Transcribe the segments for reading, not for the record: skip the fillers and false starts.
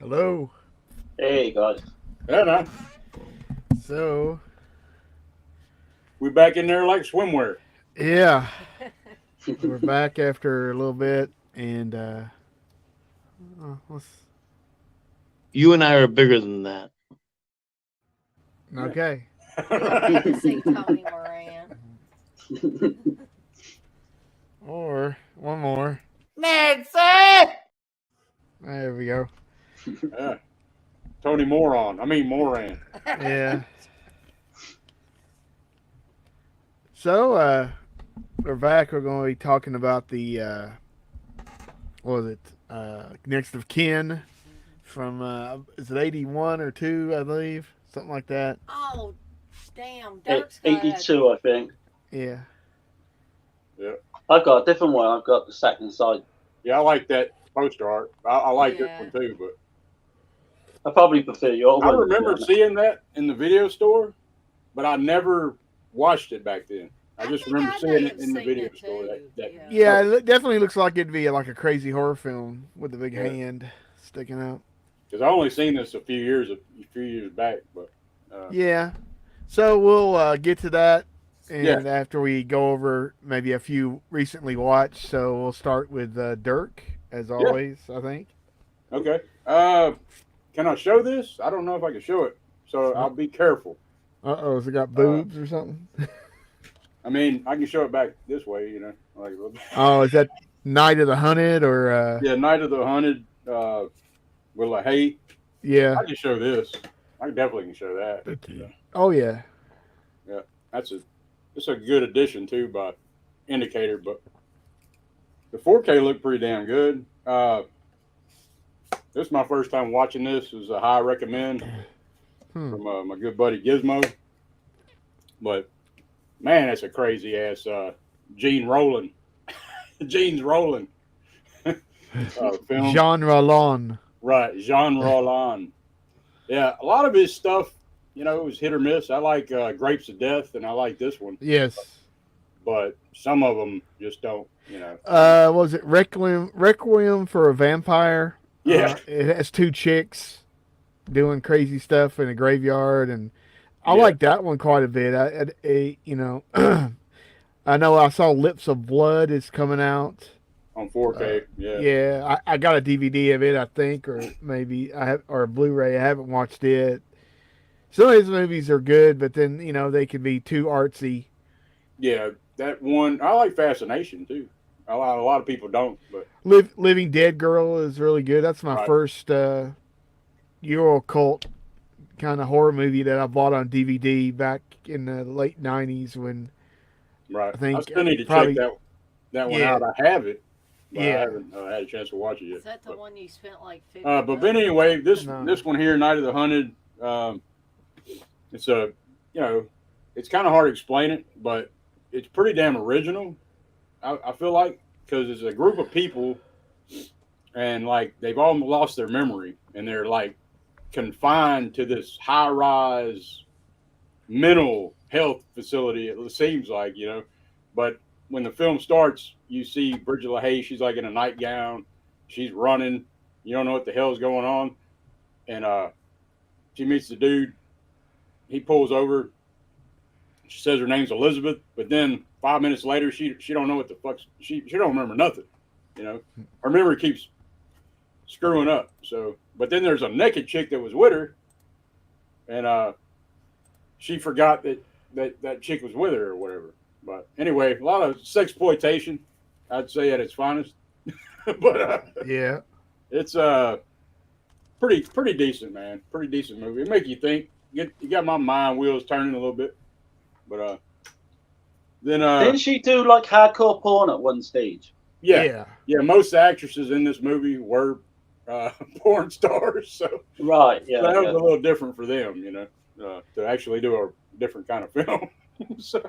Hello. Hey guys. Yeah, no, So, we back in there like swimwear. yeah, we're back after a little bit, and let's. You and I are bigger than that. Okay. Yeah, say Tony Moran. Or one more. Nancy! There we go. Yeah. Tony Moron. I mean Moran. Yeah. So, we're back. We're going to be talking about the what was it? Next of Kin from is it 81 or 2, I believe, something like that. Oh, damn. Dirk's got 82, I think. Yeah. Yeah. I've got a different one. I've got the second side. Yeah, I like that poster art. I like Yeah. this one too, but I probably prefer your I one. remember seeing that in the video store, but I never watched it back then. I just think remember I seeing may it have in the seen video it store. too. That Yeah, it definitely looks like it'd be like a crazy horror film with the big Yeah. hand sticking out. because I only seen this a few years back, but Yeah. So we'll get to that, and Yeah. after we go over maybe a few recently watched. So we'll start with Dirk, as always, I think. okay. Can I show this? I don't know if I can show it, so I'll be careful. Uh-oh, has it got boobs or something? I mean, I can show it back this way, like Oh, is that Night of the Hunted or yeah, Night of the Hunted, with a hate. yeah. I can show this. I definitely can show that. Oh yeah. It's a good addition too by indicator, but the 4K looked pretty damn good. This is my first time watching this. It was a high recommend from my good buddy Gizmo. But man, that's a crazy ass Gene Roland. Gene's rolling. Film. Jean Rollin. Right, Jean Roland. Yeah, a lot of his stuff, it was hit or miss. I like Grapes of Death, and I like this one, Yes. but some of them just don't. What was it Requiem for a Vampire? Yeah, It has two chicks doing crazy stuff in a graveyard, and I Yeah. like that one quite a bit. I know I saw Lips of Blood is coming out. on 4K. Yeah, I got a DVD of it, I think, or maybe I have, or a Blu-ray. I haven't watched it. Some of his movies are good, but then they could be too artsy. Yeah, that one I like. Fascination too. A lot of people don't, but Living Dead Girl is really good. That's my Right. first EuroCult kind of horror movie that I bought on DVD back in the late '90s when. right. I think still need to probably- check that one Yeah. out. I have it, but Yeah. I haven't had a chance to watch it yet. Is that the But- one you spent like 50 But anyway, this No. this one here, Night of the Hunted, it's it's kind of hard to explain it, but it's pretty damn original. I feel like because it's a group of people, and like they've all lost their memory, and they're like confined to this high-rise mental health facility. It seems like but when the film starts, you see Bridget LaHaye. She's like in a nightgown. She's running. You don't know what the hell's going on. And she meets the dude. He pulls over. She says her name's Elizabeth, but then 5 minutes later, she don't know what the fuck. She don't remember nothing. Her memory keeps screwing up. So, but then there's a naked chick that was with her, and she forgot that chick was with her or whatever. But anyway, a lot of sexploitation, I'd say at its finest. But Yeah. it's pretty decent, man. Pretty decent movie. It make you think. You got my mind wheels turning a little bit. But then Didn't she do like hardcore porn at one stage? yeah. Most actresses in this movie were porn stars, so Right. Yeah. that was yeah. a little different for them, to actually do a different kind of film. So,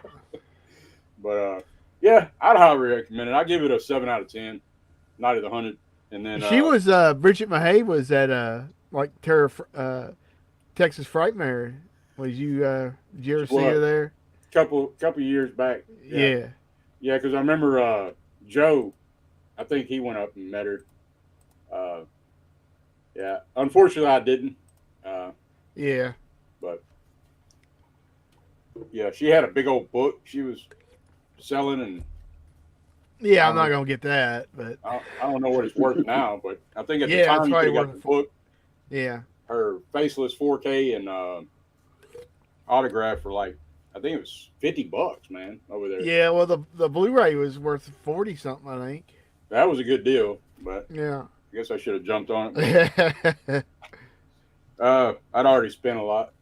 but yeah, I'd highly recommend it. I give it a 7 out of 10. Night of the Hunted, and then She was Bridget LaHaye was at like Texas Frightmare. Did you ever see her there? couple years back. Yeah. Yeah, because I remember Joe. I think he went up and met her. Yeah, unfortunately, I didn't. Yeah. But yeah, she had a big old book she was selling, and Yeah, I'm not gonna get that, but I don't know what it's worth now. But I think at the yeah, it's time you probably could have got worth. the book, Yeah. her faceless 4K and autograph for like I think it was $50, man, over there. Yeah. Well, the Blu-ray was worth 40 something, I think. That was a good deal, but Yeah. I guess I should have jumped on it. But, I'd already spent a lot.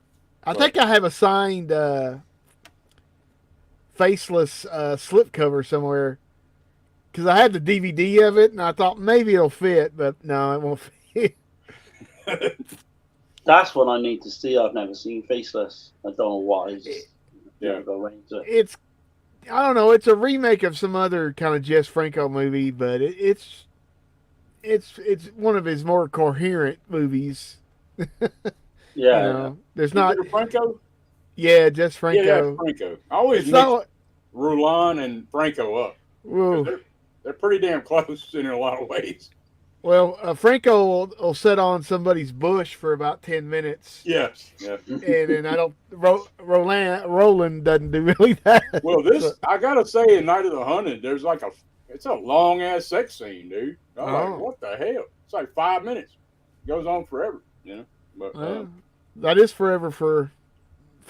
I think I have a signed faceless slipcover somewhere because I had the DVD of it, and I thought maybe it'll fit, but no, it won't fit. That's one I need to see. I've never seen Faceless. I don't know why. I just Yeah. never go into it. It's I don't know. It's a remake of some other kind of Jess Franco movie, but it's one of his more coherent movies. Yeah. There's not. Is it a Franco? Yeah, Jess Yeah, Franco. Franco. I always It's mix not. Rulon and Franco up. Whoa. They're pretty damn close in a lot of ways. Well, Franco will sit on somebody's bush for about 10 minutes. Yes. Yeah. And then I don't. Roland doesn't do really that. Well, I gotta say, in Night of the Hunted, there's like it's a long ass sex scene, dude. I'm like, what the hell? It's like 5 minutes. It goes on forever, you know. But that is forever for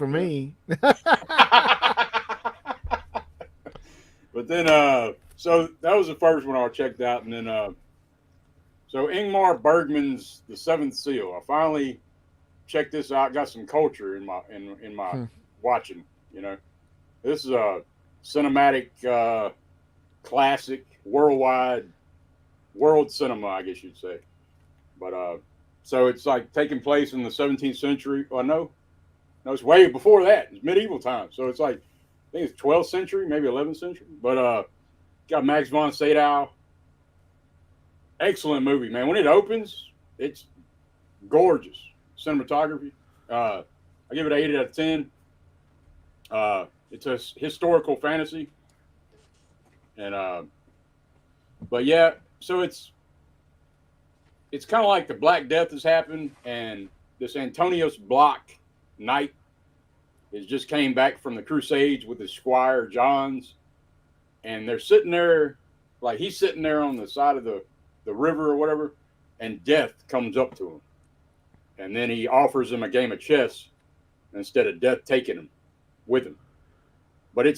me. But then, so that was the first one I checked out, and then, so Ingmar Bergman's The Seventh Seal. I finally checked this out. Got some culture in my watching. You know, this is a cinematic classic, world cinema, I guess you'd say. But so it's like taking place in the 17th century. Well, no, it's way before that. It's medieval times. So it's like I think it's 12th century, maybe 11th century. But got Max von Sydow. Excellent movie, man. When it opens, it's gorgeous cinematography. I give it an 8 out of 10. It's a historical fantasy, and but yeah, so it's kind of like the Black Death has happened, and this Antonius Block knight has just came back from the Crusades with his squire Johns, and they're sitting there, like he's sitting there on the side of the river or whatever, and death comes up to him, and then he offers him a game of chess instead of death taking him with him. But I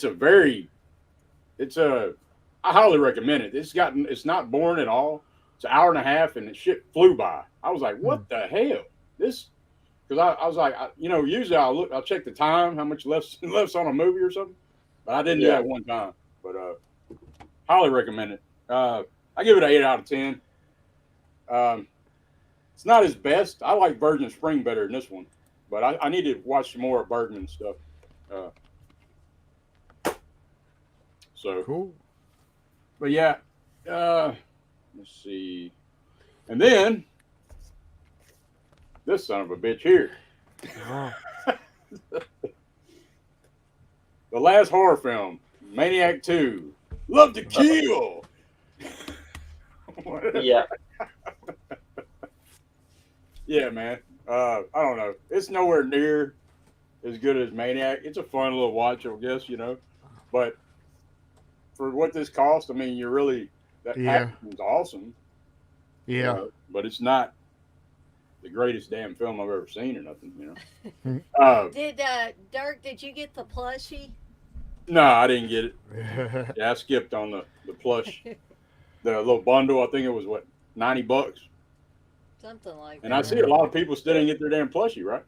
highly recommend it. It's not boring at all. It's an hour and a half, and the shit flew by. I was like, what the hell? Because I was like, usually I'll check the time, how much left's on a movie or something, but I didn't do that one time. But highly recommend it. I give it an 8 out of 10. It's not his best. I like Virgin Spring better than this one, but I need to watch some more of Bergman stuff. So Cool. But yeah, let's see. And then this son of a bitch here. The last horror film, Maniac 2. Love to kill. Yeah. Yeah, man. I don't know. It's nowhere near as good as Maniac. It's a fun little watch, I guess, But for what this cost, I mean, that packaging's awesome. Yeah. But it's not the greatest damn film I've ever seen or nothing, Dirk, did you get the plushie? No, I didn't get it. Yeah, I skipped on the plush, the little bundle. I think it was $90. Something like And that. I see a lot of people still didn't get their damn plushie, right?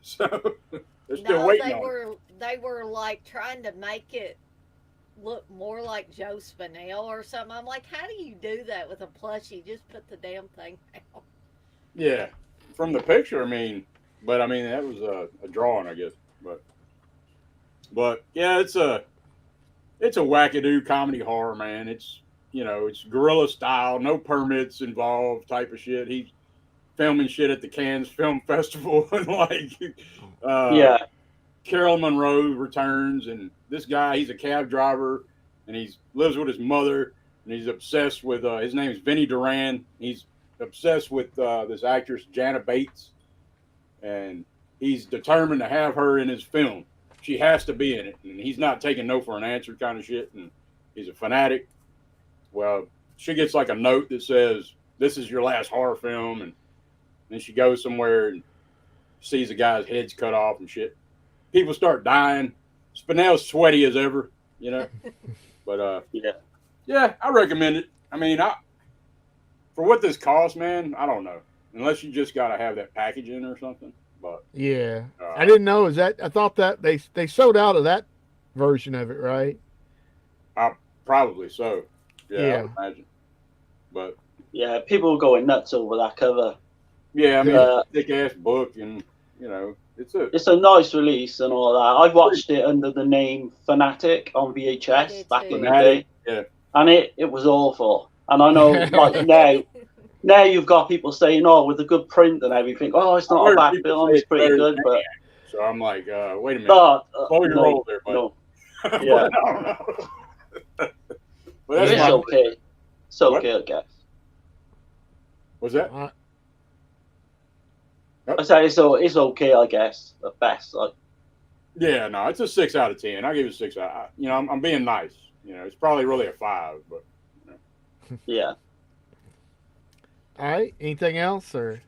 So they're still waiting they on it. They were like trying to make it look more like Joe Spinell or something. I'm like, how do you do that with a plushie? Just put the damn thing out. Yeah, from the picture, but that was a drawing, I guess. But yeah, it's a wackadoo comedy horror, man. It's it's guerrilla style, no permits involved type of shit. He's filming shit at the Cannes Film Festival, and Carolyn Monroe returns, and this guy, he's a cab driver, and he lives with his mother, and he's obsessed with his name's Vinny Duran. He's obsessed with this actress Jana Bates, and he's determined to have her in his film. She has to be in it, and he's not taking no for an answer kind of shit. And he's a fanatic. Well, she gets like a note that says, "This is your last horror film," and then she goes somewhere and sees a guy's head's cut off and shit. People start dying. Spinell's sweaty as ever, you know. But yeah, I recommend it. I mean, for what this costs, man, I don't know. Unless you just gotta have that packaging or something. But Yeah, I didn't know. Is that? I thought that they sold out of that version of it, right? Probably so. Yeah, Yeah. I would imagine. But Yeah, people were going nuts over that cover. yeah, I mean, thick ass book, and you know, It's a nice release and all that. I watched it under the name Fanatic on VHS back in the day. Yeah. And it was awful. And I know, like now you've got people saying, "Oh, with a good print and everything, oh, it's not a bad film, it's pretty good." But so I'm like, wait a minute, slow your roll there, buddy. No. Yeah, I don't know. But It's okay. It's okay, I guess. Was that? I say it's okay, I guess. At best, like. Yeah, no, it's a 6 out of 10. I'll give it a 6 out. You know, I'm being nice. You know, it's probably really a 5, but. You know. Yeah. All right. Anything else, or?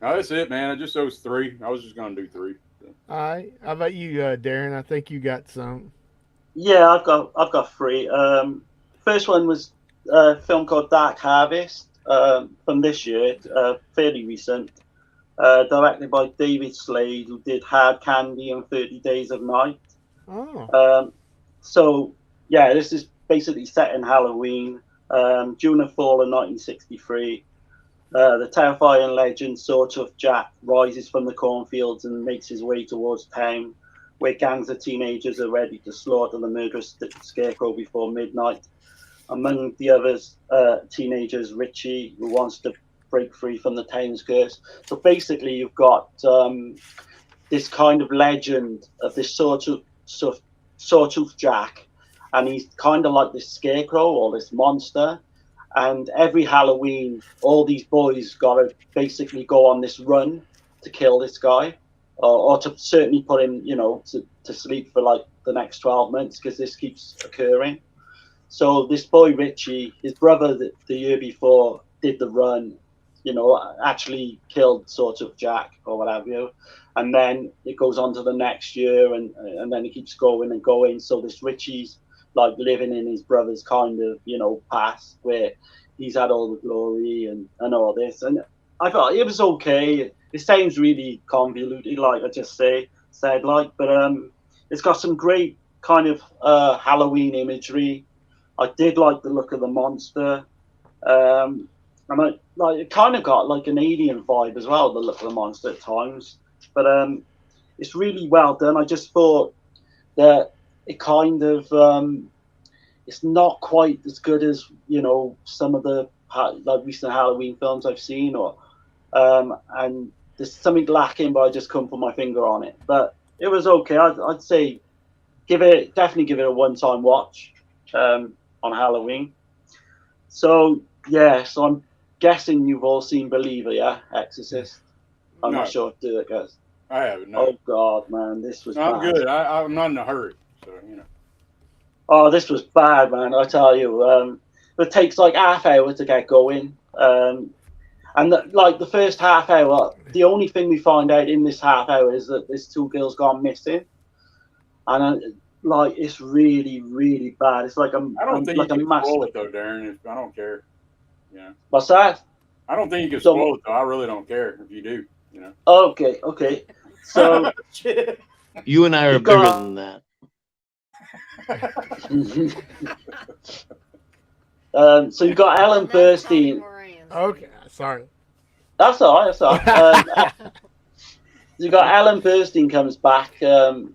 No, that's it, man. Just those 3. I was just gonna do 3. So. All right. How about you, Darren? I think you got some. Yeah, I've got 3. First one was a film called Dark Harvest from this year, fairly recent. Directed by David Slade, who did Hard Candy and 30 Days of Night. Oh. So, yeah, this is basically set in Halloween, June and fall of 1963. The terrifying legend Sawtooth Jack rises from the cornfields and makes his way towards town, where gangs of teenagers are ready to slaughter the murderous scarecrow before midnight. Among the others, teenagers Richie, who wants to break free from the town's curse. So basically, you've got this kind of legend of this Sawtooth Jack, and he's kind of like this scarecrow or this monster. And every Halloween, all these boys got to basically go on this run to kill this guy, or to certainly put him, you know, to sleep for like the next 12 months, because this keeps occurring. So this boy Richie, his brother the year before did the run, you know, actually killed sort of Jack or what have you. And then it goes on to the next year, and then it keeps going and going. So this Richie's like living in his brother's kind of, you know, past, where he's had all the glory and all this. And I thought it was okay. It sounds really convoluted, like I just said, like, but it's got some great kind of Halloween imagery. I did like the look of the monster. And it kind of got like an alien vibe as well, the look of the monster at times. But it's really well done. I just thought that it kind of it's not quite as good as, you know, some of the like recent Halloween films I've seen, or and there's something lacking, but I just couldn't put my finger on it. But it was okay. I'd say definitely give it a one-time watch on Halloween. So yeah, so I'm guessing you've all seen Believer, yeah? Exorcist. I'm not sure if do it, guys. I haven't. No. Oh God, man, this was. I'm bad. good. I'm not in a hurry, so you know. Oh, this was bad, man. I tell you, it takes like half hour to get going, and the first half hour, the only thing we find out in this half hour is that this 2 girls gone missing, and like it's really, really bad. It's like I don't think like you a can massive. spoil it though, Darren. I don't care. Yeah. What's that? I don't think you can spoil it though. I really don't care if you do. You know. Okay. So You and I are bigger than that. so you got Ellen Burstyn. Okay. Sorry. That's all right. You got Ellen Burstyn comes back, and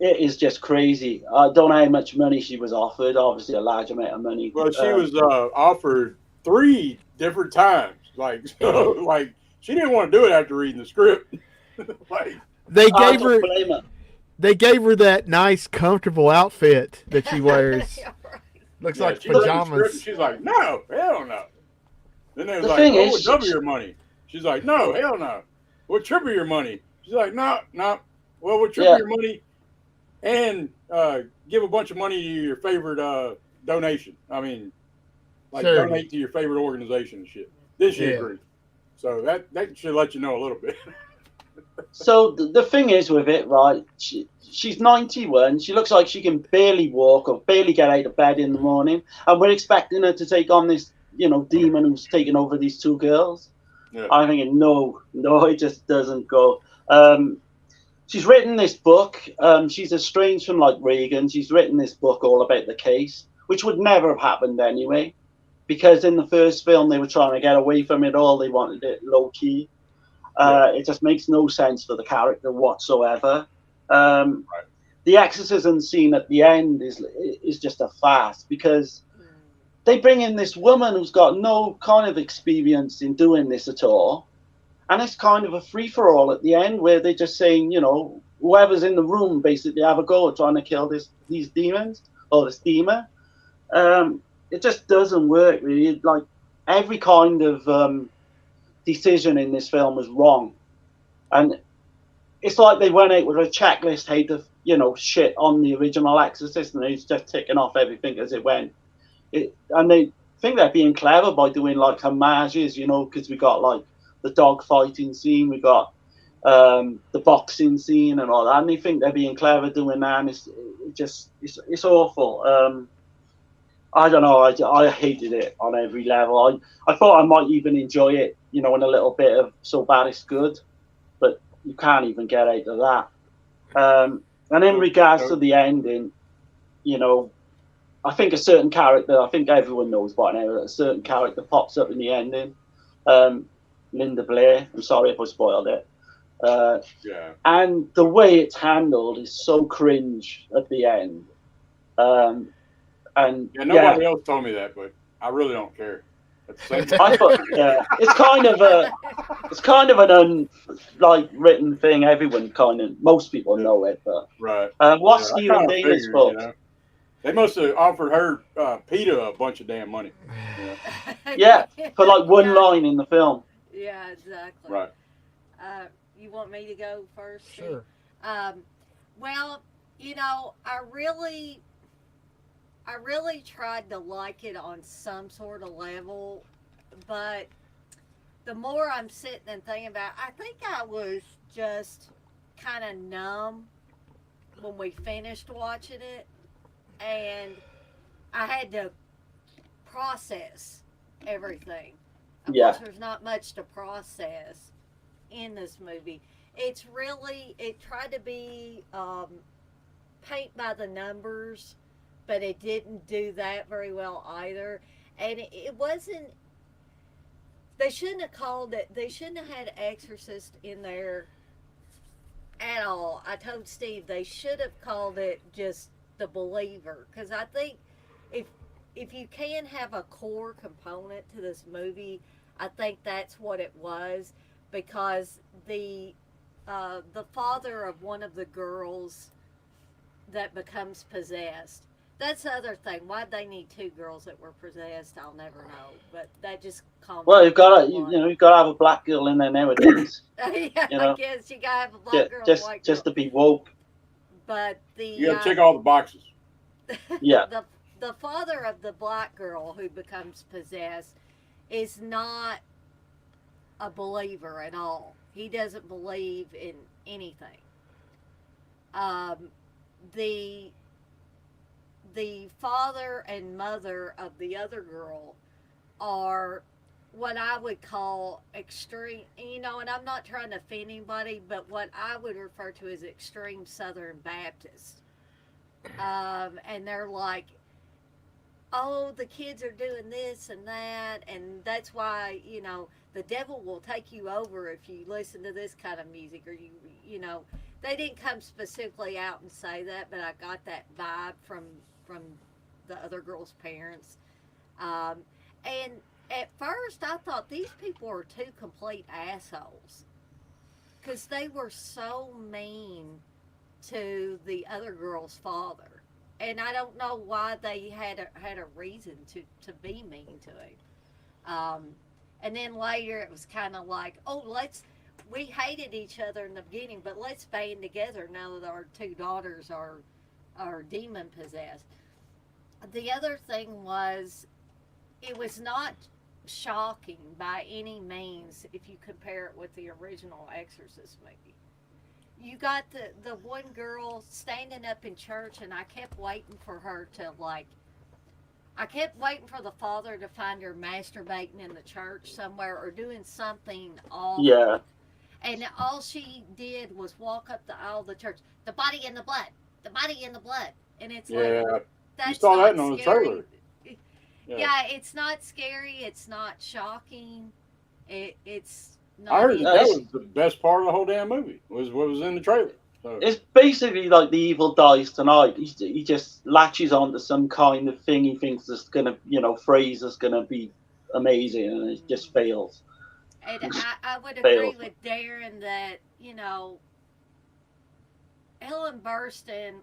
it is just crazy. I don't know how much money she was offered. Obviously, a large amount of money. Well, she was offered 3 different times. Like, so, like she didn't want to do it after reading the script. Like They gave her that nice, comfortable outfit that she wears. Looks like she read the pajamas. script and she's like, no, hell no. Then they was The like, thing "Oh, is, we'll double your money." She's like, "No, hell no. We'll triple your money." She's like, "No, no. Well, we'll triple Yeah. your money and give a bunch of money to your favorite donation. I mean, like Charity. donate to your favorite organization and shit." Then she Yeah. agreed. So that should let you know a little bit. So the thing is with it, right? She's 91. She looks like she can barely walk or barely get out of bed in the morning, and we're expecting her to take on this, demon who's taking over these two girls. Yeah. I'm thinking, no, it just doesn't go. She's written this book. She's estranged from like Reagan. She's written this book all about the case, which would never have happened anyway, because in the first film they were trying to get away from it all. They wanted it low key. It just makes no sense for the character whatsoever. The exorcism scene at the end is just a farce, because they bring in this woman who's got no kind of experience in doing this at all, and it's kind of a free-for-all at the end where they're just saying, whoever's in the room basically have a go at trying to kill these demons or this demon. It just doesn't work really. Like every kind of decision in this film was wrong, and it's like they went out with a checklist how to shit on the original Exorcist, and it's just ticking off everything as it went. And they think they're being clever by doing like homages, because we got like the dog fighting scene, we got the boxing scene and all that, and they think they're being clever doing that, and it's awful. I don't know. I hated it on every level. I thought I might even enjoy it, in a little bit of so bad it's good, but you can't even get out of that. And in regards to the ending, I think a certain character, I think everyone knows by now that a certain character pops up in the ending. Linda Blair. I'm sorry if I spoiled it. Yeah. And the way it's handled is so cringe at the end. And Yeah, nobody else told me that, but I really don't care. At the same time. I thought, it's kind of an written thing. Everyone most people know it, but Right. what's I Stephen kinda Dana's figured, book? They must have offered her PETA a bunch of damn money. Yeah, for like one line in the film. Yeah, exactly. Right. You want me to go first? Sure. Well, I really tried to like it on some sort of level, but the more I'm sitting and thinking about it, I think I was just kind of numb when we finished watching it, and I had to process everything. Of course, there's not much to process in this movie. It tried to be paint by the numbers, but it didn't do that very well either. And it wasn't, they shouldn't have had Exorcist in there at all. I told Steve they should have called it just The Believer, because I think if you can have a core component to this movie, I think that's what it was, because the father of one of the girls that becomes possessed. That's the other thing. Why'd they need two girls that were possessed? I'll never know. But that just calmed. Well, you've got to have a black girl in there nowadays. Yeah, I guess you gotta have a black girl, and a white girl. Just to be woke. But you gotta check all the boxes. Yeah. The father of the black girl who becomes possessed is not a believer at all. He doesn't believe in anything. The father and mother of the other girl are what I would call extreme, and I'm not trying to offend anybody, but what I would refer to as extreme Southern Baptists. And they're like, oh, the kids are doing this and that, and that's why, the devil will take you over if you listen to this kind of music, or they didn't come specifically out and say that, but I got that vibe from the other girl's parents. And at first I thought these people were two complete assholes, because they were so mean to the other girl's father. And I don't know why they had a reason to be mean to him. And then later it was kind of like, oh, we hated each other in the beginning, but let's band together now that our two daughters are demon possessed. The other thing was, it was not shocking by any means if you compare it with the original Exorcist movie. You got the one girl standing up in church, and I kept waiting for her to, like, I kept waiting for the father to find her masturbating in the church somewhere or doing something awful. Yeah. And all she did was walk up the aisle of the church. The body in the blood. The body in the blood. And it's Yeah, like, that's you saw that not on the scary. trailer. Yeah, it's not scary. It's not shocking. It's not. I heard even- that was the best part of the whole damn movie. Was what was in the trailer. So, It's basically like The Evil Dies Tonight. He just latches onto some kind of thing he thinks is gonna, phrase is gonna be amazing, and it just fails. And I would agree Fails. with Darren that, Ellen Burstyn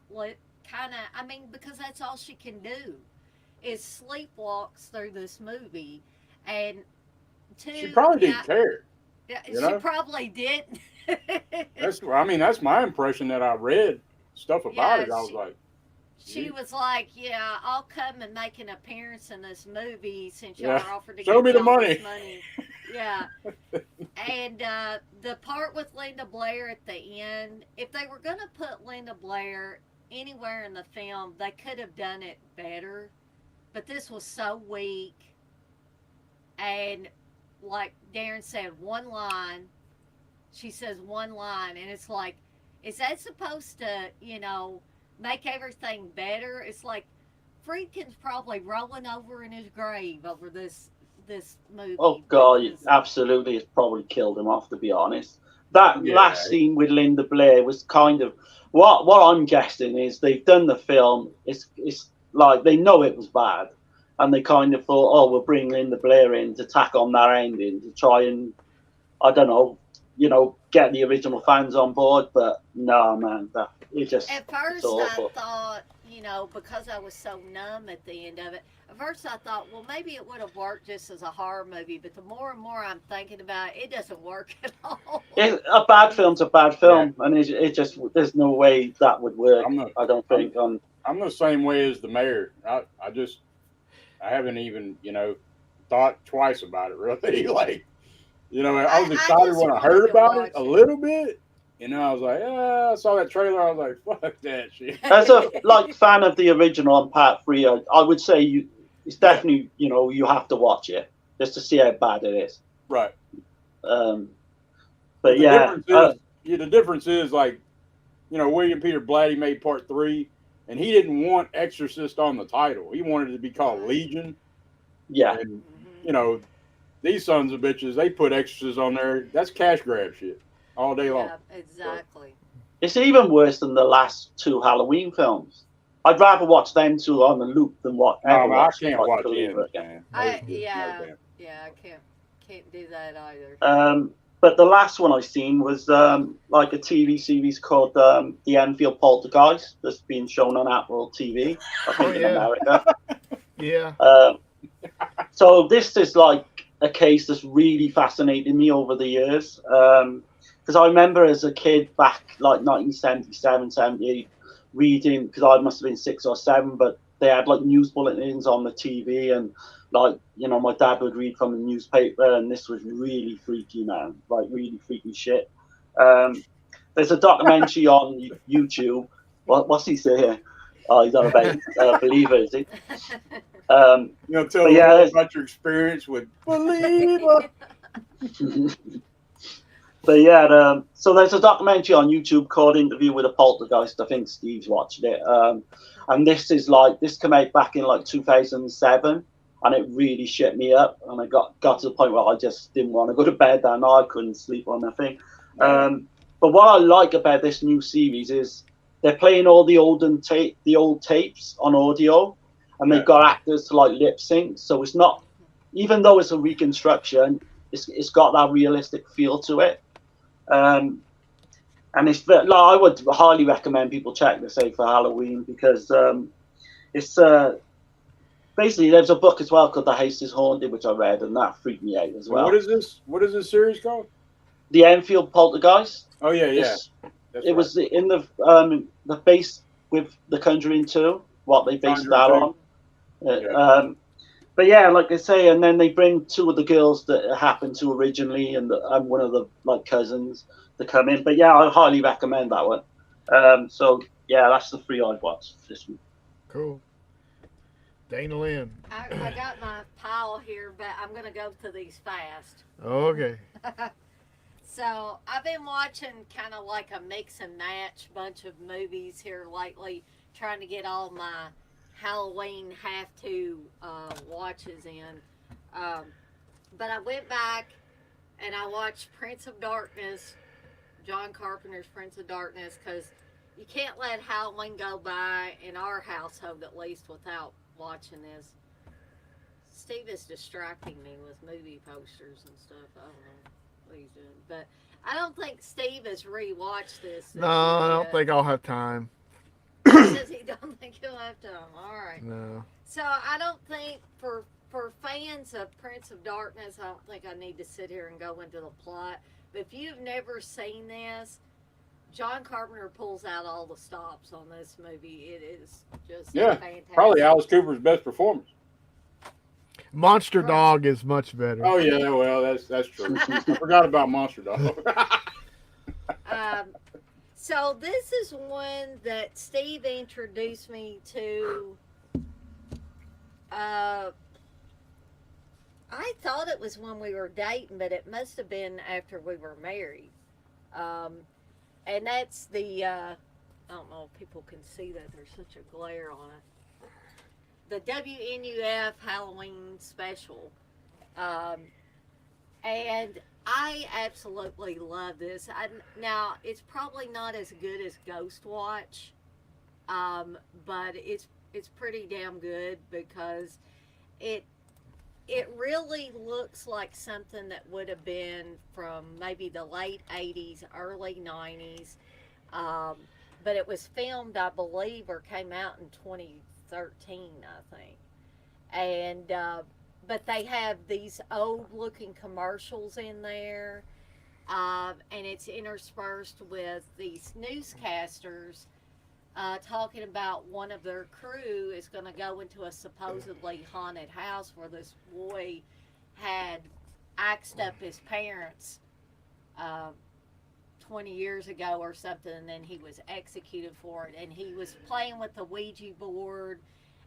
kind of, I mean, because that's all she can do is sleepwalks through this movie. And she probably didn't care. Yeah, you she know? probably didn't. That's my impression that I read stuff about it. I was like, she was like, yeah, I'll come and make an appearance in this movie since y'all Yeah. are offered to Show give me the all money. this money. Yeah. And the part with Linda Blair at the end, if they were going to put Linda Blair anywhere in the film, they could have done it better. But this was so weak. And like Darren said, one line. She says one line, and it's like, is that supposed to, make everything better? It's like Friedkin's probably rolling over in his grave over this movie. Oh God, because- absolutely, it's probably killed him off. To be honest, that Yeah. last scene with Linda Blair was kind of what I'm guessing is they've done the film. It's like they know it was bad, and they kind of thought, oh, we'll bring Linda Blair in to tack on that ending to try and, I don't know, get the original fans on board. But no, man, it just At first, it's awful. I thought, because I was so numb at the end of it, at first I thought, well, maybe it would have worked just as a horror movie, but the more and more I'm thinking about it, it doesn't work at all. A bad film's a bad film, and it just there's no way that would work. I don't think. I'm the same way as the mayor. I haven't even, thought twice about it really. Like, I was excited just when I wanted heard to about watch it a it. little bit. I was like, I saw that trailer. I was like, fuck that shit. As a fan of the original on part 3, I would say it's definitely you have to watch it just to see how bad it is. Right. But The yeah, the difference is like, William Peter Blatty made part 3, and he didn't want Exorcist on the title. He wanted it to be called Legion. yeah, And these sons of bitches, they put Exorcist on there. That's cash grab shit all day long. Yeah, exactly. it's even worse than the last 2 Halloween films. I'd rather watch them 2 on the loop than I watch can't like watch Believer it. again. I can't do that either. But the last one I seen was like a TV series called The Enfield Poltergeist that's being shown on Apple TV, I think in America. Yeah. So this is like a case that's really fascinated me over the years. Because I remember as a kid back like 1977, 78, reading, because I must have been 6 or 7, but they had like news bulletins on the TV, and like, my dad would read from the newspaper, and this was really freaky, man, like really freaky shit. There's a documentary on YouTube. What's he say here? Oh, he's on about Believer, is he? Tell them yeah, about your experience with Believer. But yeah, so there's a documentary on YouTube called Interview with a Poltergeist. I think Steve's watched it. And this came out back in like 2007, and it really shit me up. And I got to the point where I just didn't want to go to bed that night. I couldn't sleep on nothing. But what I like about this new series is they're playing all the old tapes on audio, and they've got actors to like lip sync. So it's not, even though it's a reconstruction, it's got that realistic feel to it. And I would highly recommend people check this out for Halloween, because it's basically, there's a book as well called The House is Haunted, which I read, and that freaked me out as well. What is this? What is this series called? The Enfield Poltergeist. Oh yeah, yeah. It was in the base with The Conjuring 2, what they based that on. Yeah. But yeah, like I say, and then they bring two of the girls that it happened to originally, and one of the like cousins to come in. But yeah, I highly recommend that one. So yeah, that's the 3 I've watched this week. Cool. Dana Lynn. I got my pile here, but I'm gonna go to these fast. Okay. So I've been watching kind of like a mix and match bunch of movies here lately, trying to get all my Halloween have to watches in. But I went back and I watched Prince of Darkness, John Carpenter's Prince of Darkness, because you can't let Halloween go by in our household at least without watching this. Steve is distracting me with movie posters and stuff. I don't know what he's doing, but I don't think Steve has rewatched this. No, I don't think I'll have time. He says he don't think he'll have time. All right. No. So I don't think for fans of Prince of Darkness, I don't think I need to sit here and go into the plot. But if you've never seen this, John Carpenter pulls out all the stops on this movie. It is just fantastic. Probably Alice Cooper's best performance. Monster Dog is much better. Oh yeah, well that's true. I forgot about Monster Dog. So this is one that Steve introduced me to. I thought it was when we were dating, but it must have been after we were married. And that's the, I don't know if people can see that. There's such a glare on it. The WNUF Halloween special. And I absolutely love this. Now, it's probably not as good as Ghost Watch, but it's pretty damn good because it really looks like something that would have been from maybe the late 80s, early 90s. But it was filmed, I believe, or came out in 2013, I think. And but they have these old-looking commercials in there, and it's interspersed with these newscasters talking about one of their crew is going to go into a supposedly haunted house where this boy had axed up his parents 20 years ago or something, and then he was executed for it. And he was playing with the Ouija board,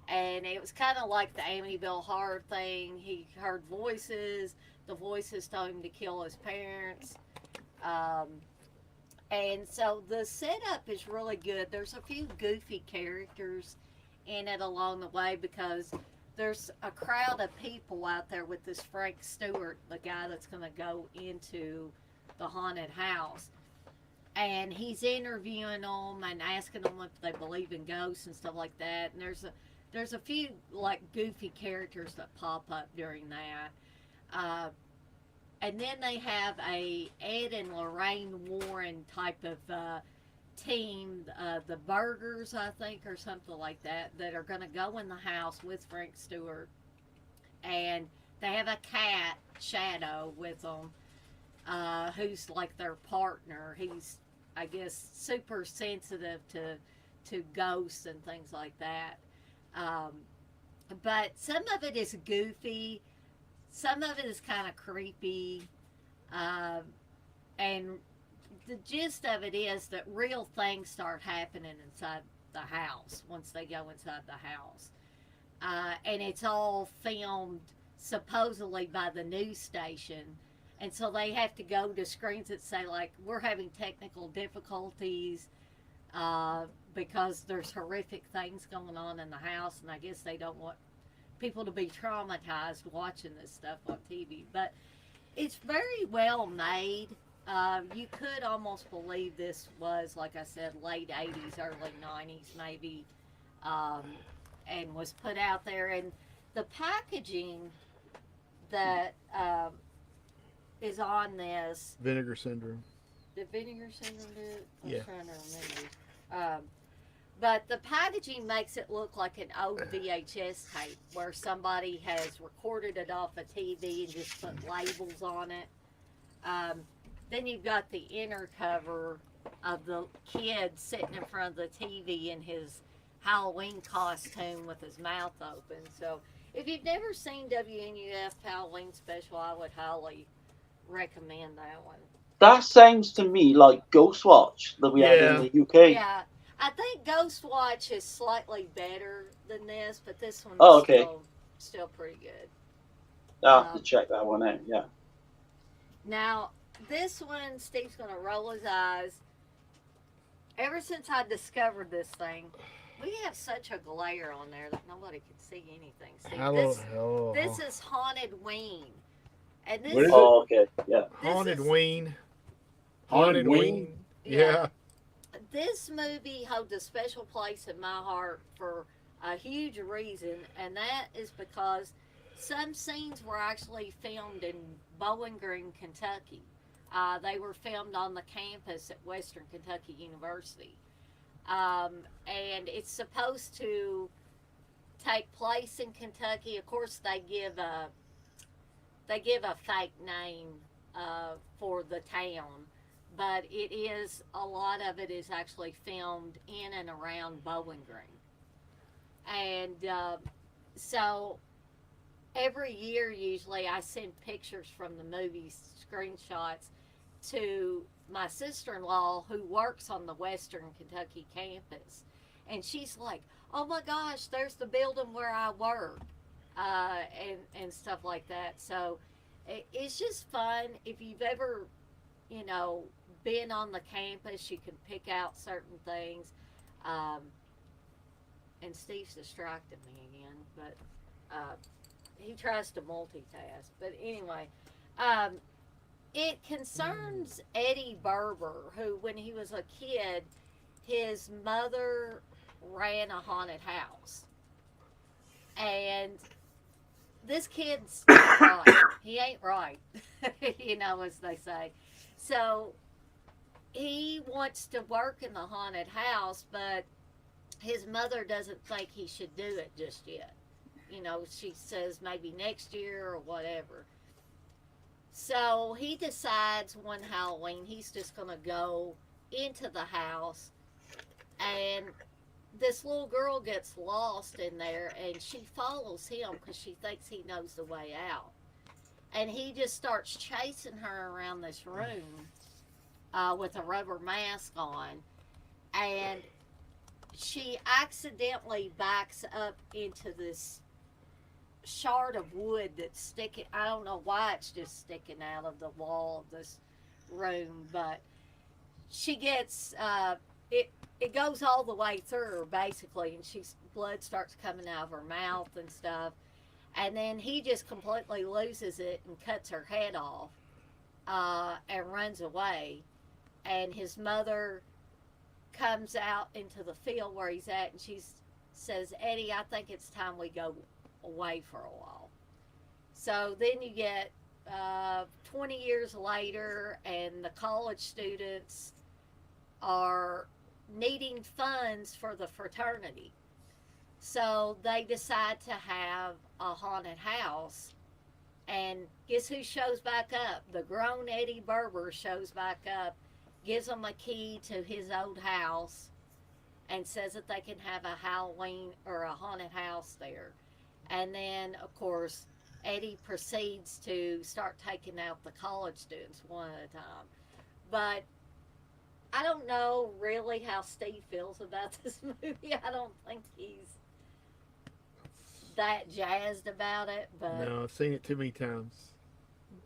and it was kind of like the Amityville Horror thing. He heard voices. The voices told him to kill his parents. And so the setup is really good. There's a few goofy characters in it along the way because there's a crowd of people out there with this Frank Stewart, the guy that's going to go into the haunted house. And he's interviewing them and asking them if they believe in ghosts and stuff like that. And there's a few like goofy characters that pop up during that. And then they have a Ed and Lorraine Warren type of team, the Burgers, I think, or something like that are going to go in the house with Frank Stewart. And they have a cat, Shadow, with them, who's like their partner. He's, I guess, super sensitive to ghosts and things like that. But some of it is goofy. Some of it is kind of creepy, and the gist of it is that real things start happening inside the house once they go inside the house. And it's all filmed supposedly by the news station, and so they have to go to screens that say, like, we're having technical difficulties because there's horrific things going on in the house, and I guess they don't want people to be traumatized watching this stuff on TV. But it's very well made. You could almost believe this was, like I said, late 80s, early 90s maybe, and was put out there. And the packaging that is on this... Vinegar Syndrome. Did Vinegar Syndrome do it? Yeah. I'm trying to remember. But the packaging makes it look like an old VHS tape where somebody has recorded it off a TV and just put labels on it. Then you've got the inner cover of the kid sitting in front of the TV in his Halloween costume with his mouth open. So if you've never seen WNUF Halloween special, I would highly recommend that one. That sounds to me like Ghostwatch that we had in the UK. Yeah, I think Ghostwatch is slightly better than this, but this one's still pretty good. I'll have to check that one out, yeah. Now, this one, Steve's going to roll his eyes. Ever since I discovered this thing, we have such a glare on there that nobody can see anything. Steve, this is Haunted Ween. And this, okay, yeah. Haunted Ween. Haunted Ween? Yeah. This movie holds a special place in my heart for a huge reason, and that is because some scenes were actually filmed in Bowling Green, Kentucky. They were filmed on the campus at Western Kentucky University. And it's supposed to take place in Kentucky. Of course, they give a fake name for the town, but a lot of it is actually filmed in and around Bowling Green. And so every year, usually, I send pictures from the movie, screenshots, to my sister-in-law who works on the Western Kentucky campus. And she's like, oh my gosh, there's the building where I work, and stuff like that. So it's just fun. If you've ever, been on the campus, you can pick out certain things. And Steve's distracted me again, but he tries to multitask. But anyway, it concerns Eddie Berber, who, when he was a kid, his mother ran a haunted house. And this kid's not right. He ain't right, as they say. So he wants to work in the haunted house, but his mother doesn't think he should do it just yet. She says maybe next year or whatever. So he decides one Halloween he's just going to go into the house, and this little girl gets lost in there, and she follows him because she thinks he knows the way out. And he just starts chasing her around this room with a rubber mask on, and she accidentally backs up into this shard of wood that's sticking. I don't know why it's just sticking out of the wall of this room, but she gets it goes all the way through her basically, and blood starts coming out of her mouth and stuff, and then he just completely loses it and cuts her head off and runs away. And his mother comes out into the field where he's at, and she says, Eddie, I think it's time we go away for a while. So then you get 20 years later, and the college students are needing funds for the fraternity. So they decide to have a haunted house, and guess who shows back up? The grown Eddie Berber shows back up, gives them a key to his old house, and says that they can have a Halloween or a haunted house there. And then, of course, Eddie proceeds to start taking out the college students one at a time. But I don't know really how Steve feels about this movie. I don't think he's that jazzed about it. But no, I've seen it too many times.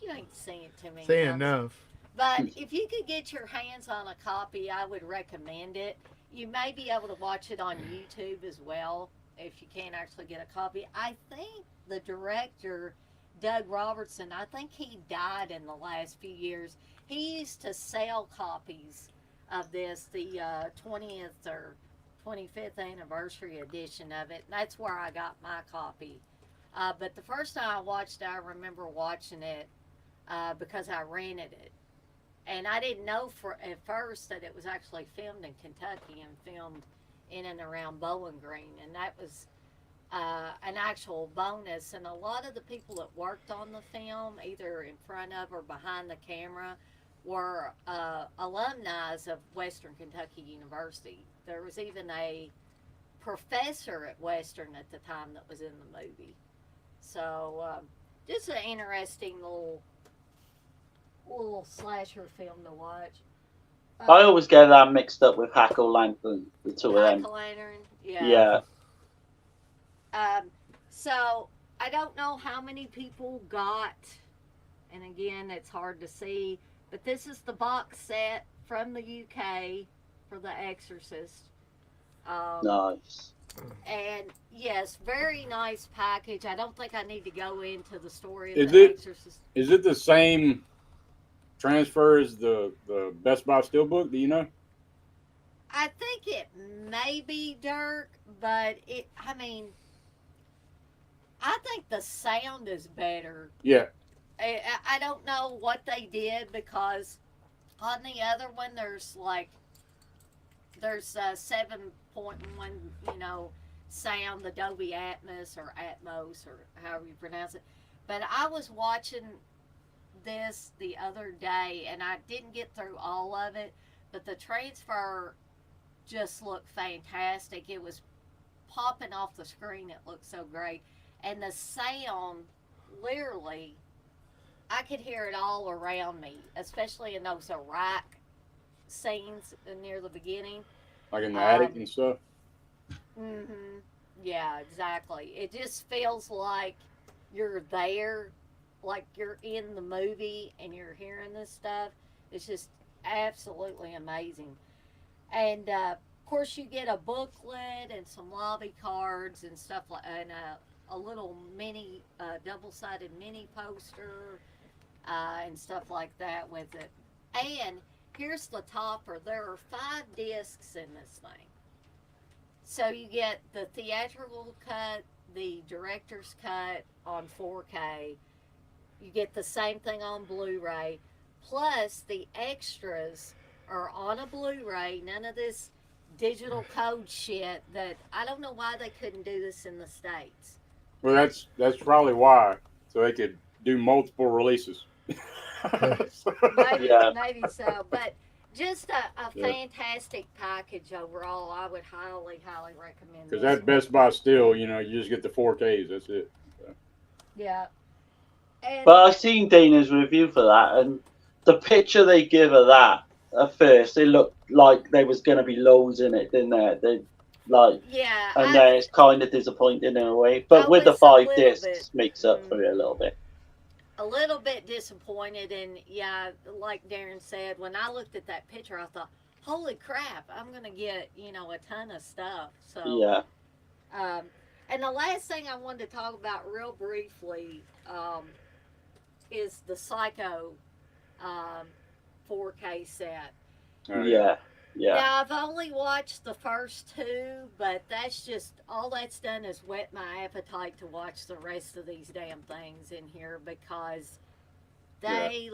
You ain't seen it too many Seen times. enough. But if you could get your hands on a copy, I would recommend it. You may be able to watch it on YouTube as well if you can't actually get a copy. I think the director, Doug Robertson, I think he died in the last few years. He used to sell copies of this, the 20th or 25th anniversary edition of it. That's where I got my copy. But the first time I watched it, I remember watching it because I rented it. And I didn't know at first that it was actually filmed in Kentucky and filmed in and around Bowling Green, and that was an actual bonus. And a lot of the people that worked on the film, either in front of or behind the camera, were alumni of Western Kentucky University. There was even a professor at Western at the time that was in the movie. So just an interesting little slasher film to watch. I always get that mixed up with Hack-O-Lantern, the two of them. Hack-O-Lantern, Yeah. So I don't know how many people got, and again, it's hard to see, but this is the box set from the UK for The Exorcist. Nice. And yes, very nice package. I don't think I need to go into the story of Is The it- Exorcist. Is it the same transfer as the Best Buy Steelbook? Do you know? I think it may be Dirk, but I think the sound is better. Yeah. I don't know what they did, because on the other one there's 7.1 sound, the Dolby Atmos or however you pronounce it. But I was watching this the other day and I didn't get through all of it, but the transfer just looked fantastic. It was popping off the screen. It looked so great. And the sound, literally, I could hear it all around me, especially in those Iraq scenes near the beginning. Like in the attic and stuff? Mm-hmm. Yeah, exactly. It just feels like you're there, like you're in the movie and you're hearing this stuff. It's just absolutely amazing. And, of course, you get a booklet and some lobby cards and stuff like, and a little mini, double-sided mini poster and stuff like that with it. And here's the topper. There are 5 discs in this thing. So you get the theatrical cut, the director's cut on 4K. You get the same thing on Blu-ray. Plus, the extras are on a Blu-ray. None of this digital code shit that I don't know why they couldn't do this in the States. Well, that's probably why. So they could do multiple releases. Maybe, Yeah. maybe so. But just a fantastic package overall. I would highly, highly recommend Because this that Best Buy Steel, you just get the 4Ks. That's it. Yeah. And But I seen Dana's review for that, and the picture they give of that at first, it looked like there was going to be loads in it, didn't there? yeah, And then it's kind of disappointing in a way. But I with the was a 5 little discs, bit- makes up for it a little bit. a little bit disappointed. And yeah, like Darren said, when I looked at that picture, I thought, holy crap, I'm going to get, a ton of stuff. So, Yeah. And the last thing I wanted to talk about real briefly is the Psycho 4K set. Yeah. Yeah. Now, I've only watched the first 2, but that's just, all that's done is whet my appetite to watch the rest of these damn things in here, because they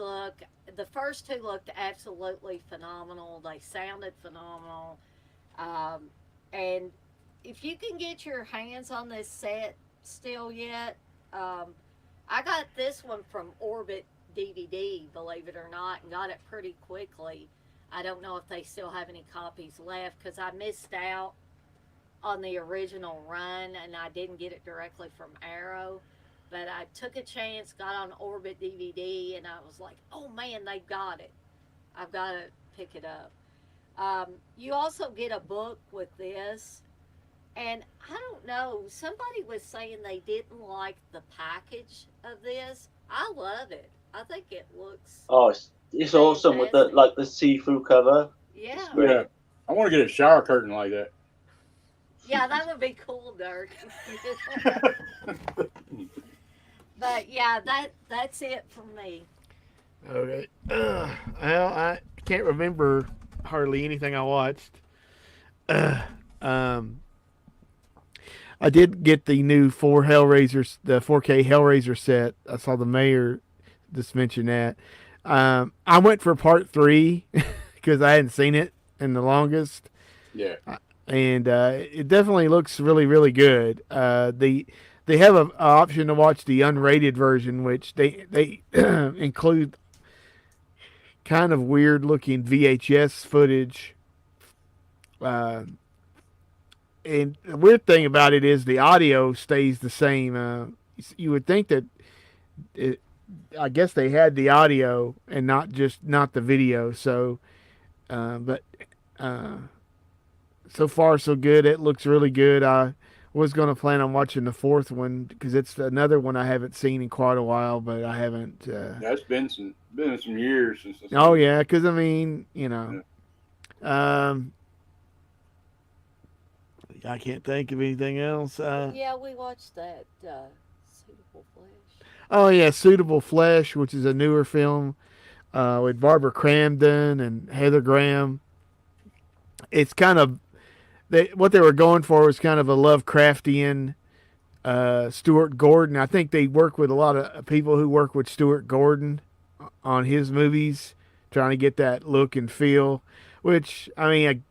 the first 2 looked absolutely phenomenal. They sounded phenomenal. And if you can get your hands on this set still yet, I got this one from Orbit DVD, believe it or not, and got it pretty quickly. I don't know if they still have any copies left, because I missed out on the original run and I didn't get it directly from Arrow. But I took a chance, got on Orbit DVD, and I was like, oh man, they've got it. I've got to pick it up. You also get a book with this. And I don't know, somebody was saying they didn't like the package of this. I love it. I think it looks, Oh, it's awesome with the Fantastic. see-through cover. yeah. Great. Yeah. I want to get a shower curtain like that. Yeah, that would be cool, Dirk. But yeah, that's it for me. Okay. Well, I can't remember hardly anything I watched. I did get the new the 4K Hellraiser set. I saw the mayor just mention that. I went for part 3 because I hadn't seen it in the longest. Yeah. and it definitely looks really, really good. They have an option to watch the unrated version, which they include kind of weird looking VHS footage. Uh, and the weird thing about it is the audio stays the same. You would think that it, I guess they had the audio and not the video. So, but uh, so far so good. It looks really good. I was going to plan on watching the fourth one because it's another one I haven't seen in quite a while, but I haven't. Yeah, it's been some years since. Oh yeah, because I mean, you know, I can't think of anything else. Yeah, we watched that Suitable Flesh. Oh yeah, Suitable Flesh, which is a newer film with Barbara Crampton and Heather Graham. It's kind of what they were going for was kind of a Lovecraftian Stuart Gordon. I think they work with a lot of people who work with Stuart Gordon on his movies, trying to get that look and feel. Which I mean,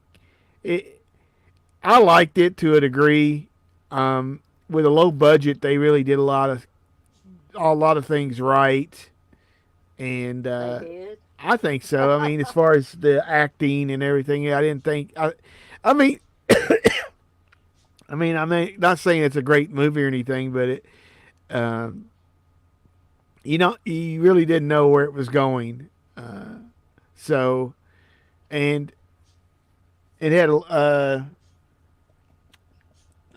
I liked it to a degree. With a low budget, they really did a lot of things right, and They did. I think so. I mean, as far as the acting and everything, I didn't think. I mean, not saying it's a great movie or anything, but it, you really didn't know where it was going. So, and it had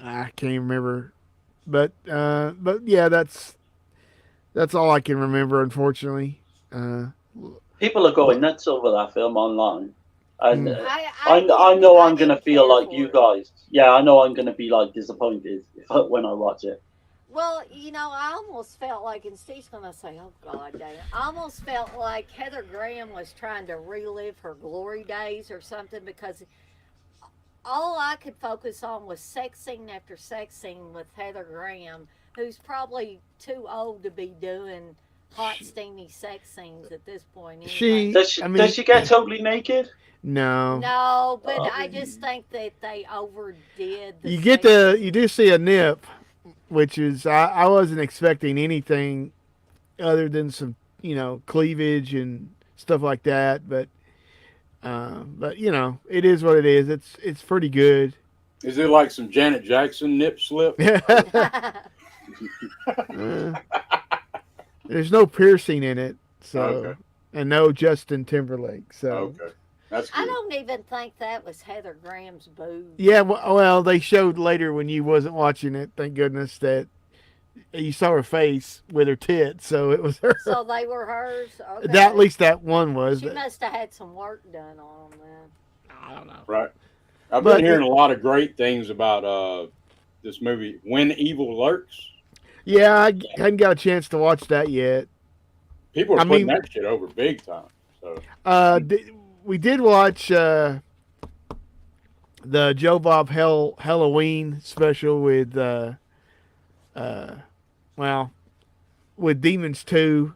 I can't remember, but yeah, that's all I can remember, unfortunately. People are going nuts over that film online. And I know I'm didn't gonna feel care like for you it. guys. Yeah, I know I'm gonna be like disappointed when I watch it. Well, I almost felt like, and Steve's going to say, oh, God damn. I almost felt like Heather Graham was trying to relive her glory days or something because all I could focus on was sex scene after sex scene with Heather Graham, who's probably too old to be doing hot, steamy sex scenes at this point. Anyway. Does she get totally naked? No. No, but I just think that they overdid the You do see a nip, which is I wasn't expecting anything other than some cleavage and stuff like that, but it is what it is. It's pretty good. Is it like some Janet Jackson nip slip? There's no piercing in it, so Okay. and no Justin Timberlake. So Okay, that's good. I don't even think that was Heather Graham's boob. yeah, well, they showed later when you wasn't watching it. Thank goodness that you saw her face with her tits, so it was her. So they were hers? Okay. That, at least that one was. She must have had some work done on them then. I don't know. Right. I've But been hearing a lot of great things about this movie, When Evil Lurks. Yeah, I hadn't got a chance to watch that yet. People are putting that shit over big time. So we did watch the Joe Bob Halloween special with with Demons 2.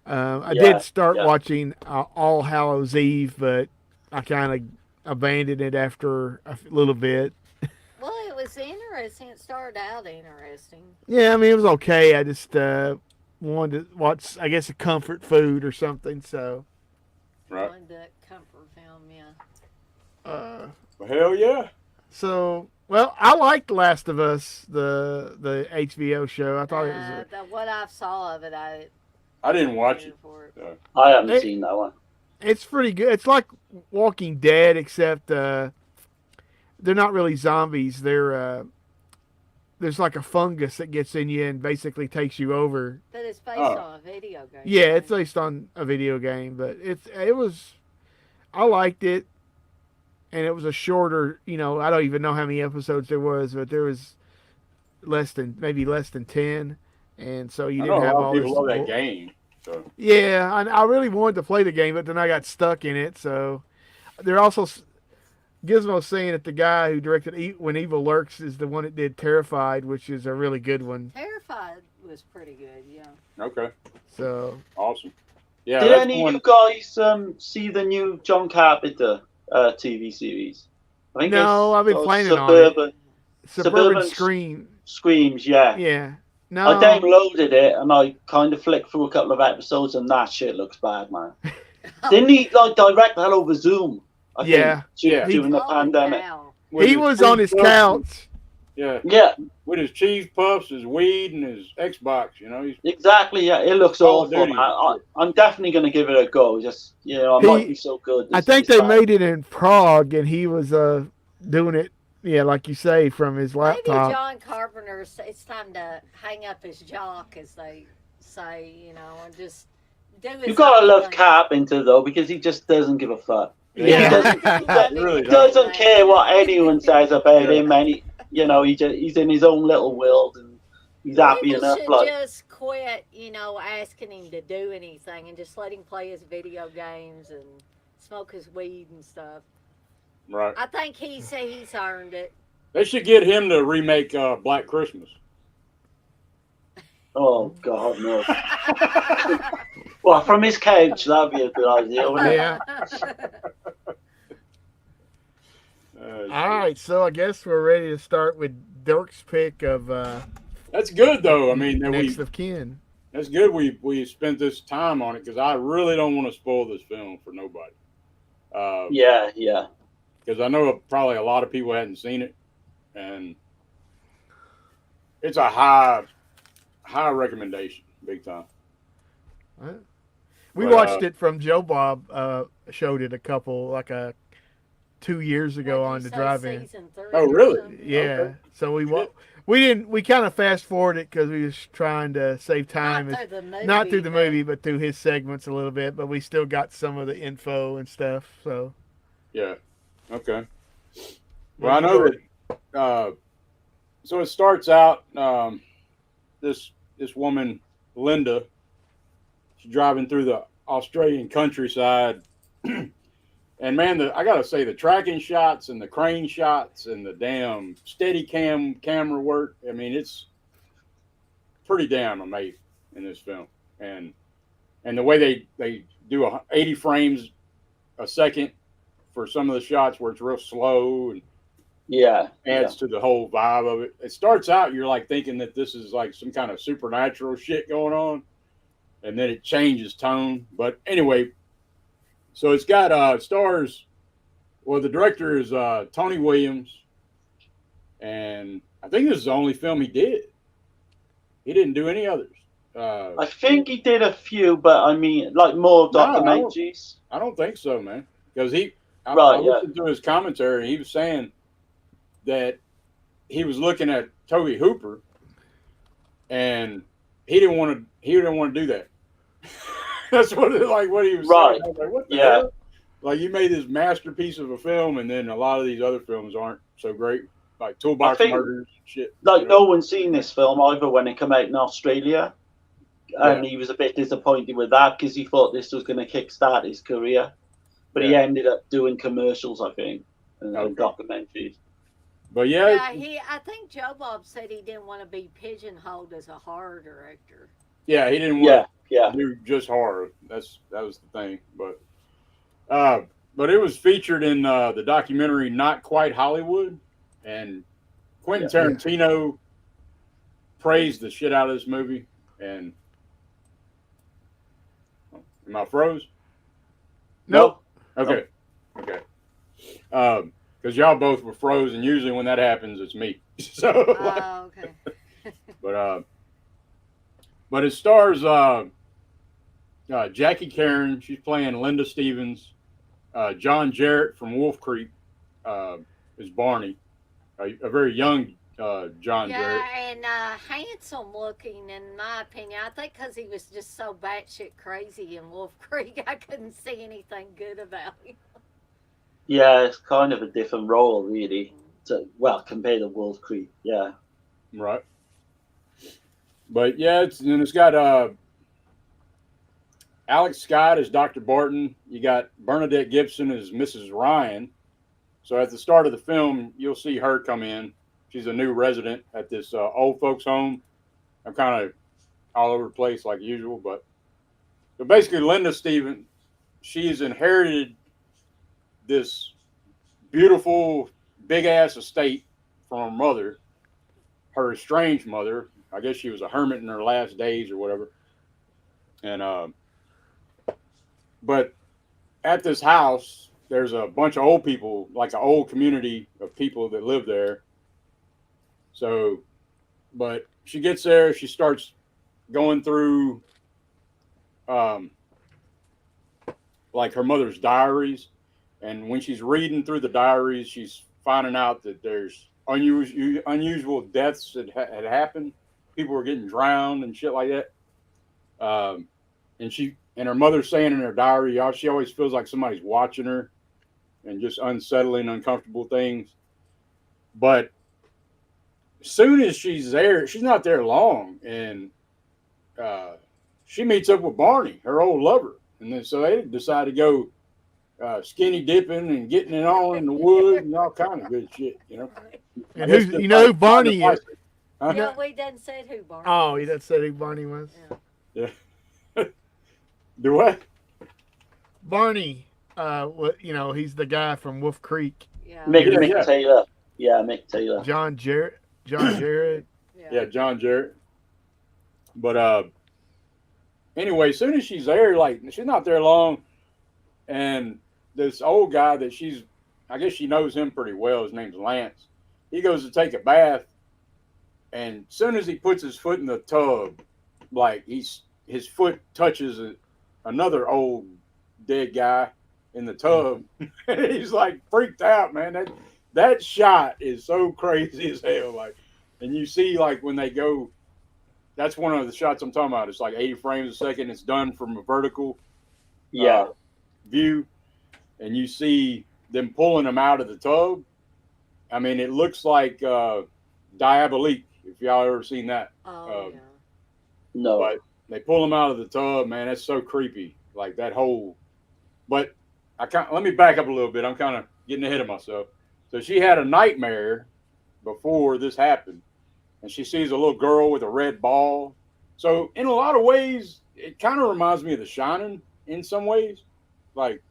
I did start watching All Hallows Eve, but I kind of abandoned it after a little bit. Well, it was interesting. It started out interesting. Yeah, I mean, it was okay. I just wanted to watch, I guess, a comfort food or something, so. Right. Wanted that comfort film, yeah. Well, hell yeah. So, well, I liked The Last of Us, the HBO show. I thought it was. What I saw of it, I didn't watch it. I haven't seen that one. It's pretty good. It's like Walking Dead, except they're not really zombies. They're there's like a fungus that gets in you and basically takes you over. But it's based on a video game. Yeah, it's based on a video game, but I liked it, and it was a shorter. I don't even know how many episodes there was, but there was maybe less than 10, and so you didn't have all this. People love that game. So. Yeah, I really wanted to play the game, but then I got stuck in it. So they're also Gizmo saying that the guy who directed When Evil Lurks is the one that did Terrified, which is a really good one. Terrified was pretty good, yeah. Okay. So awesome. Yeah. Did any of you guys see the new John Carpenter TV series? I think No, it's I've been sort of playing it on it. suburban Suburban Suburban Scream. Screams. Yeah, Yeah. I No. downloaded it and I kind of flicked through a couple of episodes, and that shit looks bad, man. Didn't he like direct that over Zoom? I Yeah. think Yeah. during the Holy pandemic. cow. With He his was cheese on his puffs couch. Yeah, Yeah, with his cheese puffs, his weed, and his Xbox. You know, he's exactly. Yeah, it looks Call of awful, Duty man. and shit. I'm definitely going to give it a go. Just it might be so good. I think they made it in Prague, and he was doing it. Yeah, like you say, from his Maybe laptop. John Carpenter's, it's time to hang up his jock, as they say, and just do his You gotta own love thing. Carpenter though, because he just doesn't give a fuck. Yeah. He doesn't, Really he doesn't care what anyone says about him, and he's in his own little world, and he's happy People enough. should Like, just quit, asking him to do anything and just let him play his video games and smoke his weed and stuff. right. I think he's earned it. They should get him to remake Black Christmas. oh God, no. Well, from his couch, that'd be a good idea, wouldn't it? Yeah. All right, so I guess we're ready to start with Dirk's pick of That's good though. I mean, that Next of Kin. that's good. We spent this time on it because I really don't want to spoil this film for nobody. Yeah. Because I know probably a lot of people hadn't seen it, and it's a high recommendation, big time. We But, watched it from Joe Bob. Showed it 2 years ago on the drive-in. Season 3 Oh, or really? something? Yeah. Okay. So we kind of fast forwarded because we was trying to save time. Not through the movie. Not through the but- movie, but through his segments a little bit. But we still got some of the info and stuff. So Yeah. Okay. Well, I know that. So it starts out. This woman, Linda, she's driving through the Australian countryside, and man, I gotta say the tracking shots and the crane shots and the damn steady camera work. I mean, it's pretty damn amazing in this film, and the way they do 80 frames a second for some of the shots where it's real slow and Yeah. adds to the whole vibe of it. It starts out, you're like thinking that this is like some kind of supernatural shit going on, and then it changes tone. But anyway, so it's got stars. Well, the director is Tony Williams, and I think this is the only film he did. He didn't do any others. I think he did a few, but I mean, like more documentaries. I don't think so, man. Because I Right, yeah. listened to his commentary, and he was saying that he was looking at Toby Hooper, and he didn't want to do that. That's what he was Right. saying. I was like, what the Yeah. hell? Like, you made this masterpiece of a film, and then a lot of these other films aren't so great, like Toolbox I think, Murders and shit. Like, no one's seen this film either when it came out in Australia, and Yeah. he was a bit disappointed with that because he thought this was going to kickstart his career, but he Yeah. ended up doing commercials, I think, and Okay. documentaries. But Yeah, I think Joe Bob said he didn't want to be pigeonholed as a horror director. he didn't want Yeah. to do just horror. That was the thing. But it was featured in the documentary Not Quite Hollywood, and Quentin Tarantino praised the shit out of this movie. And am I froze? nope. Okay. Because y'all both were frozen. Usually when that happens, it's me. So, Oh, okay. but it stars Jackie Karen. She's playing Linda Stevens. John Jarrett from Wolf Creek is Barney, a very young John Jarrett. Yeah, and handsome looking, in my opinion. I think because he was just so batshit crazy in Wolf Creek, I couldn't see anything good about him. Yeah, it's kind of a different role, really. Compared to Wolf Creek, yeah. Right. But yeah, it's got Alex Scott as Dr. Barton. You got Bernadette Gibson as Mrs. Ryan. So at the start of the film, you'll see her come in. She's a new resident at this old folks home. I'm kind of all over the place like usual, but basically Linda Stevens, she's inherited this beautiful big ass estate from her mother, her estranged mother. I guess she was a hermit in her last days or whatever. And but at this house, there's a bunch of old people, like an old community of people that live there. So, but she gets there, she starts going through like her mother's diaries, and when she's reading through the diaries, she's finding out that there's unusual deaths that had happened. People were getting drowned and shit like that. And her mother's saying in her diary, she always feels like somebody's watching her, and just unsettling, uncomfortable things. But as soon as she's there, she's not there long, and she meets up with Barney, her old lover, and then so they decide to go skinny dipping and getting it on in the woods and all kind of good shit, you know. And you know who Barney is? Huh? Yeah, we didn't say who Barney. Oh, he doesn't say who Barney was. Yeah. Do what? Barney, he's the guy from Wolf Creek. Yeah. Mick Taylor. Yeah, Mick Taylor. John Jarrett. Yeah, John Jarrett. But anyway, as soon as she's there, like she's not there long, and this old guy that I guess she knows him pretty well. His name's Lance. He goes to take a bath, and as soon as he puts his foot in the tub, like his foot touches another old dead guy in the tub. He's like freaked out, man. That shot is so crazy as hell. Like, and you see like when they go, that's one of the shots I'm talking about. It's like 80 frames a second. It's done from a vertical view, and you see them pulling him out of the tub. I mean, it looks like Diabolique, if y'all ever seen that. Oh, yeah. No. But they pull him out of the tub, man. That's so creepy. Like that whole. But let me back up a little bit. I'm kind of getting ahead of myself. So she had a nightmare before this happened, and she sees a little girl with a red ball. So in a lot of ways, it kind of reminds me of The Shining in some ways. Like,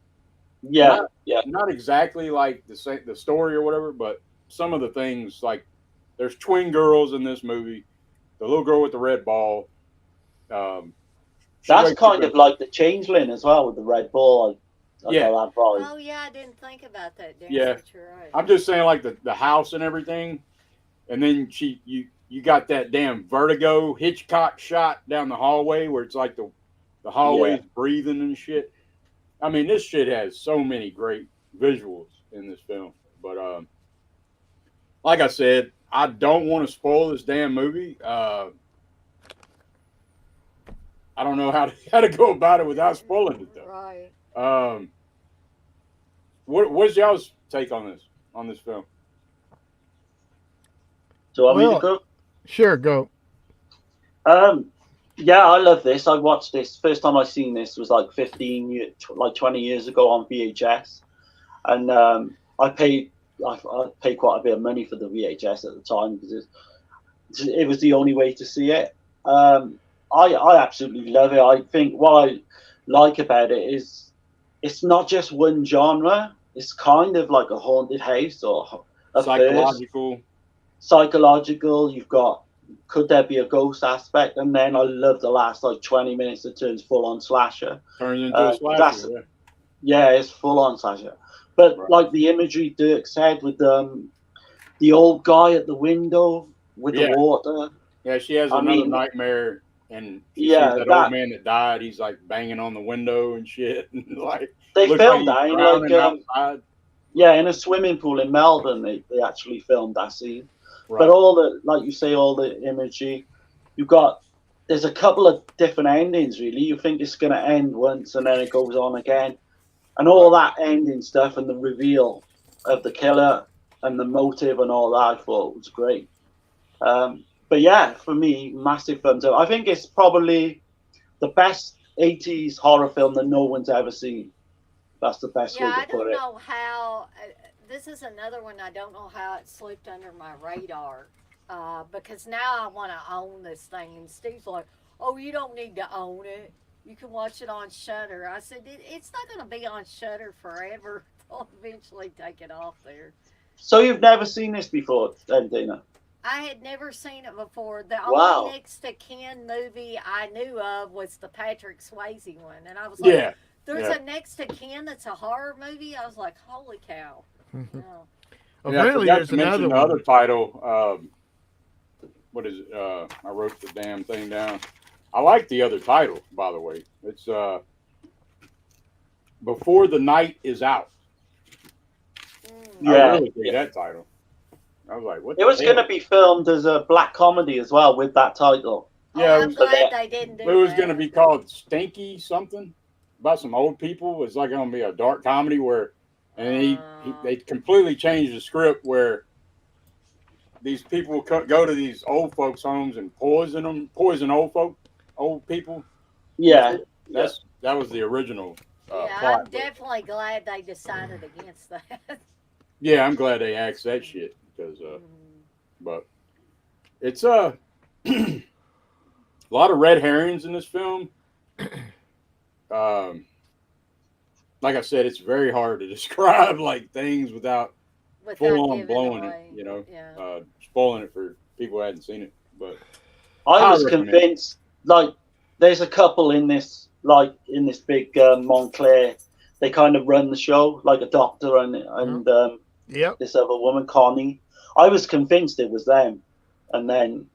not exactly like the story or whatever, but some of the things, like there's twin girls in this movie. The little girl with the red ball. That's kind of like the Changeling as well with the red ball. Oh yeah, I didn't think about that. Darren, Yeah, you're right. I'm just saying like the house and everything, and then you got that damn Vertigo Hitchcock shot down the hallway where it's like the hallway's breathing and shit. I mean, this shit has so many great visuals in this film, but like I said, I don't want to spoil this damn movie. I don't know how to go about it without spoiling it though. Right. What's y'all's take on this film? Do I want me to go? Sure, go. Yeah, I love this. I watched this. First time I seen this was like 20 years ago on VHS, and I paid quite a bit of money for the VHS at the time because it was the only way to see it. I absolutely love it. I think what I like about it is it's not just one genre. It's kind of like a haunted house or a psychological. You've got, could there be a ghost aspect? And then I love the last like 20 minutes. It turns full on slasher. Turns into a slasher. Yeah, it's full on slasher. But like the imagery Dirk said with the old guy at the window with the water. Yeah, she has another nightmare, and she sees that old man that died. He's like banging on the window and shit. And like they filmed that in in a swimming pool in Melbourne. They actually filmed that scene. Right. But all the imagery, there's a couple of different endings really. You think it's going to end once and then it goes on again, and all that ending stuff and the reveal of the killer and the motive and all that, I thought was great. But yeah, for me, massive thumbs up. I think it's probably the best 80s horror film that no one's ever seen. That's the best way to put it. Yeah, I don't know how. This is another one. I don't know how it slipped under my radar because now I want to own this thing. And Steve's like, "Oh, you don't need to own it. You can watch it on Shudder." I said, "It's not going to be on Shudder forever. I'll eventually take it off there." So you've never seen this before, then, Dana? I had never seen it before. The Wow. only next to kin movie I knew of was the Patrick Swayze one, and I was like, Yeah. "There's Yeah. a next to kin that's a horror movie." I was like, "Holy cow!" No. Yeah, I Apparently, forgot there's to mention another the one. other title. What is it? I wrote the damn thing down. I like the other title, by the way. It's Before the Night is Out. I Yeah. really dig that title. I was like, what It the was hell? going to be filmed as a black comedy as well with that title. Yeah, I'm glad they didn't do it was that. going to be called Stinky something about some old people. It's like going to be a dark comedy where, and they completely changed the script where these people go to these old folks' homes and poison old people. Yeah. That was the original Yeah, plot. I'm definitely glad they decided against that. Yeah, I'm glad they axed that shit because, but it's a lot of red herrings in this film. Like I said, it's very hard to describe like things without full on giving blowing away. it. You know, Yeah. spoiling it for people who hadn't seen it. But I was recommend it. convinced, like, there's a couple in this, like, in this big Montclair. They kind of run the show, like a doctor and Yep. this other woman, Connie. I was convinced it was them. And then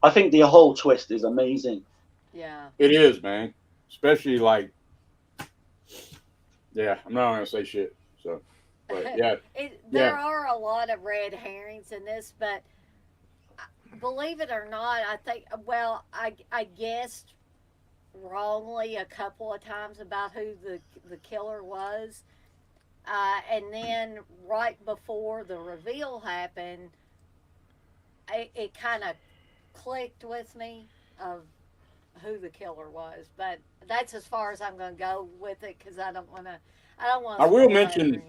I think the whole twist is amazing. Yeah. It is, man. Especially like, yeah, I'm not gonna say shit. So, but yeah, There are a lot of red herrings in this, but believe it or not, I think, well, I guessed wrongly a couple of times about who the killer was. And then right before the reveal happened, it kind of clicked with me of who the killer was. But that's as far as I'm going to go with it because I don't want to. I will mention.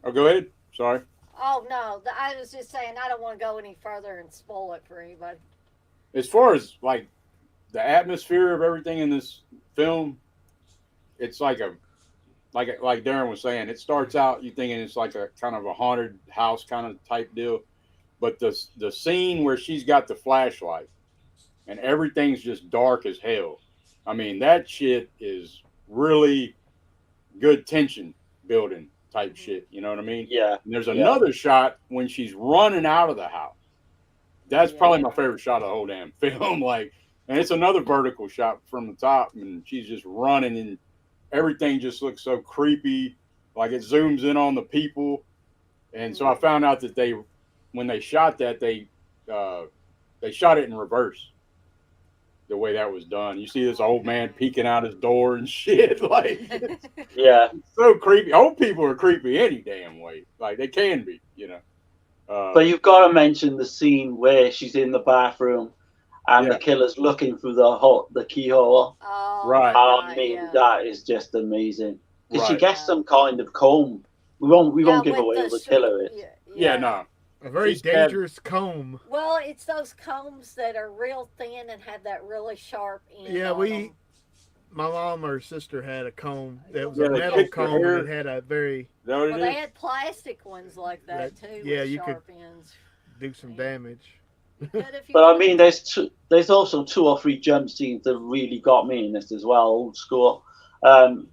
Oh, go ahead. Sorry. Oh no, I was just saying I don't want to go any further and spoil it for anybody. As far as like the atmosphere of everything in this film, it's like Darren was saying, it starts out you thinking it's like a kind of a haunted house kind of type deal, but the scene where she's got the flashlight and everything's just dark as hell. I mean, that shit is really good tension building type shit. You know what I mean? Yeah. And there's another shot when she's running out of the house. That's probably my favorite shot of the whole damn film. Like, and it's another vertical shot from the top, and she's just running, and everything just looks so creepy. Like it zooms in on the people, and so I found out that when they shot that, they shot it in reverse. The way that was done, you see this old man peeking out his door and shit. Like, yeah, it's so creepy. Old people are creepy any damn way. Like they can be, you know. But you've got to mention the scene where she's in the bathroom and the killer's looking through the keyhole. Oh, right. I mean, that is just amazing. Because she gets some kind of comb. We won't give away who the killer is. Yeah, no. A very dangerous comb. Well, it's those combs that are real thin and have that really sharp end. Yeah, on them. My mom or sister had a comb that was a metal comb and it had a very. Well, they had plastic ones like that too. Yeah, with you sharp could ends. do some damage. But I mean, there's also 2 or 3 jump scenes that really got me in this as well, old school. The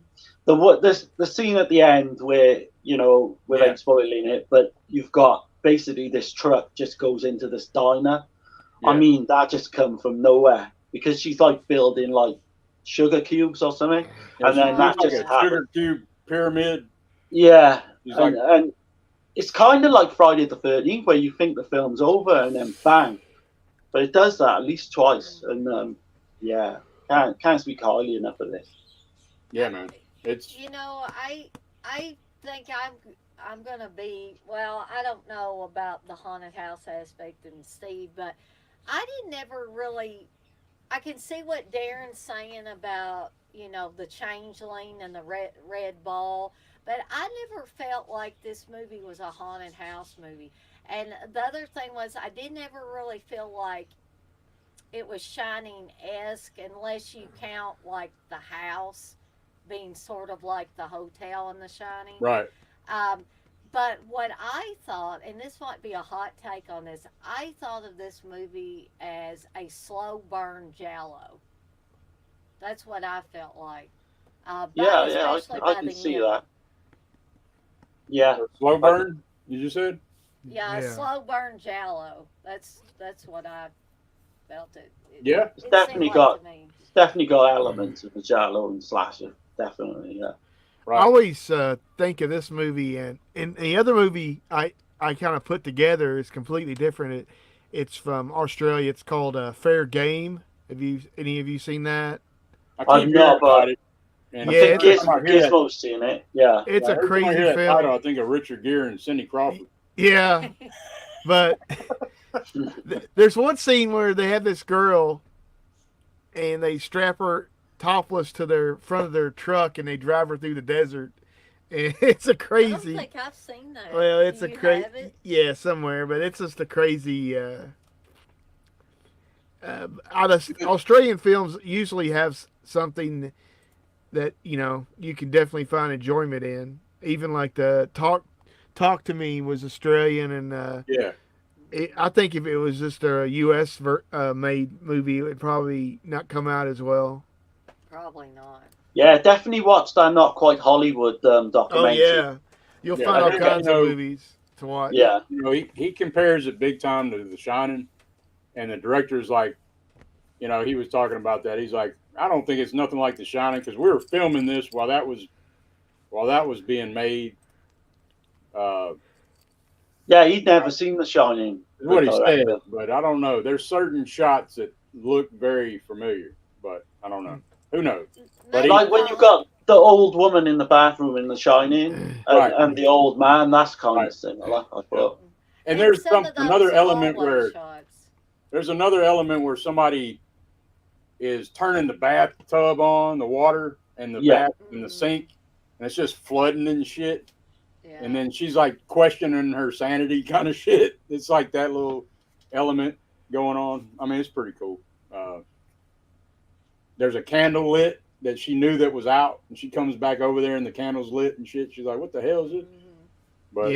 scene at the end where, you know, without spoiling it, but you've got basically this truck just goes into this diner. I mean, that just come from nowhere because she's like building like sugar cubes or something, and then that like just a sugar cube pyramid. Yeah, and it's kind of like Friday the 13th where you think the film's over and then bang, but it does that at least twice, and can't speak highly enough of this. Yeah, man, it's I think I'm gonna be, well, I don't know about the haunted house aspect and Steve, but I I can see what Darren's saying about, you know, the changeling and the red ball, but I never felt like this movie was a haunted house movie. And the other thing was I didn't ever really feel like it was Shining-esque unless you count like the house being sort of like the hotel in The Shining. right. But what I thought, and this might be a hot take on this, I thought of this movie as a slow burn Jallo. That's what I felt like. Especially I by can the see end. that. Yeah, Slow burn, you just said? Yeah, a slow burn Jallo. That's what I felt it. Yeah. it's It definitely seemed like to me. definitely got elements of the Giallo and slasher. Definitely, yeah. I always think of this movie, and the other movie I kind of put together is completely different. It's from Australia. It's called Fair Game. Have any of you seen that? I I've keep not, hearing but about it. And Yeah, I think it's Gizmo's seen it. Yeah. It's a every time I crazy hear that film. title, I think of Richard Gere and Cindy Crawford. Yeah, but there's one scene where they have this girl, and they strap her topless to their front of their truck, and they drive her through the desert. And it's a I don't crazy. think I've seen that. Well, it's Do a you crazy. have it? Yeah, somewhere, but it's just a crazy. Australian films usually have something that you can definitely find enjoyment in. Even like the Talk to Me was Australian, and Yeah. I think if it was just a U.S. Made movie, it would probably not come out as well. Probably not. Yeah, definitely watch that Not Quite Hollywood Oh documentary. yeah, you'll Yeah, find I all think kinds of movies to watch. Yeah. You know, he compares it big time to The Shining, and the director's like, he was talking about that. He's like, I don't think it's nothing like The Shining because we were filming this while that was being made. Yeah, he'd never seen The Shining. Is what he the said, director. but I don't know. There's certain shots that look very familiar, but I don't know. Who knows? But Like when you got the old woman in the bathroom in The Shining Right. and the old man, that's kind Right. of similar, I thought. and there's some of those another element hallway where somebody is turning the bathtub on, the water and the Yeah. bath and the sink, and it's just flooding and shit. Yeah. And then she's like questioning her sanity kind of shit. It's like that little element going on. I mean, it's pretty cool. There's a candle lit that she knew that was out, and she comes back over there and the candle's lit and shit. She's like, what the hell is it? But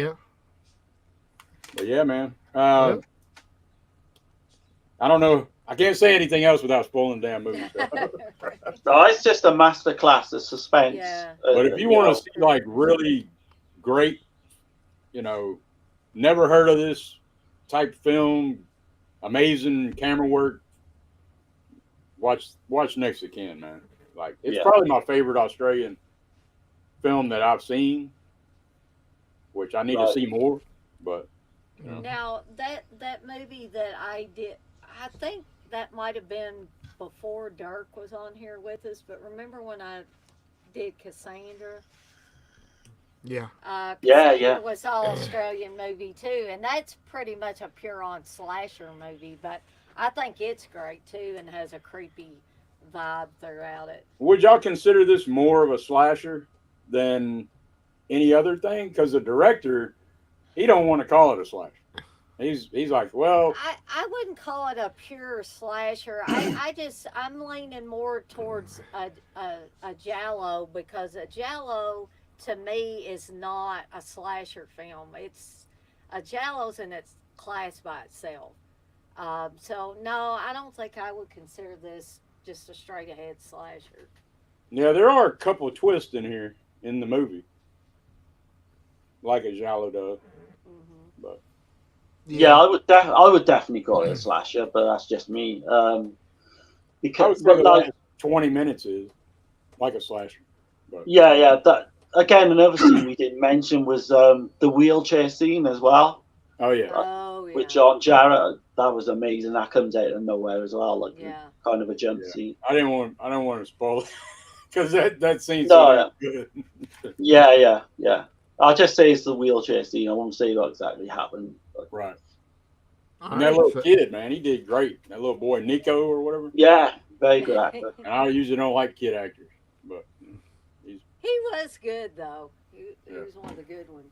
yeah, man. I don't know. I can't say anything else without spoiling the damn movie. No, it's just a masterclass of suspense. Yeah. But if you want to see like really great, never heard of this type film, amazing camera work, watch Next of Kin, man. Like it's probably my favorite Australian film that I've seen, which I need to see more. But now that movie that I did, I think that might have been before Dirk was on here with us. But remember when I did Cassandra? Yeah. Cassandra was all Australian movie too, and that's pretty much a pure-on slasher movie. But I think it's great too, and has a creepy vibe throughout it. would y'all consider this more of a slasher than any other thing? Because the director, he don't want to call it a slasher. He's like, well, I wouldn't call it a pure slasher. I'm leaning more towards a Giallo, because a Giallo to me is not a slasher film. It's a Giallo's in its class by itself. So no, I don't think I would consider this just a straight ahead slasher. yeah, there are a couple of twists in here in the movie, like a Giallo does. But Yeah, I would definitely call it a slasher, but that's just me. Because the last 20 minutes is like a slasher. But yeah. That again, another scene we didn't mention was the wheelchair scene as well. Oh yeah. Oh yeah. With John Jarrett. That was amazing. That comes out of nowhere as well, like kind of a jump scene. I don't want to spoil it because that scene's good. Yeah. I'll just say it's the wheelchair scene. I won't say what exactly happened. But. Right. And that little kid, man, he did great. That little boy, Nico or whatever. Yeah, very good actor. And I usually don't like kid actors, but he was good though. He was one of the good ones.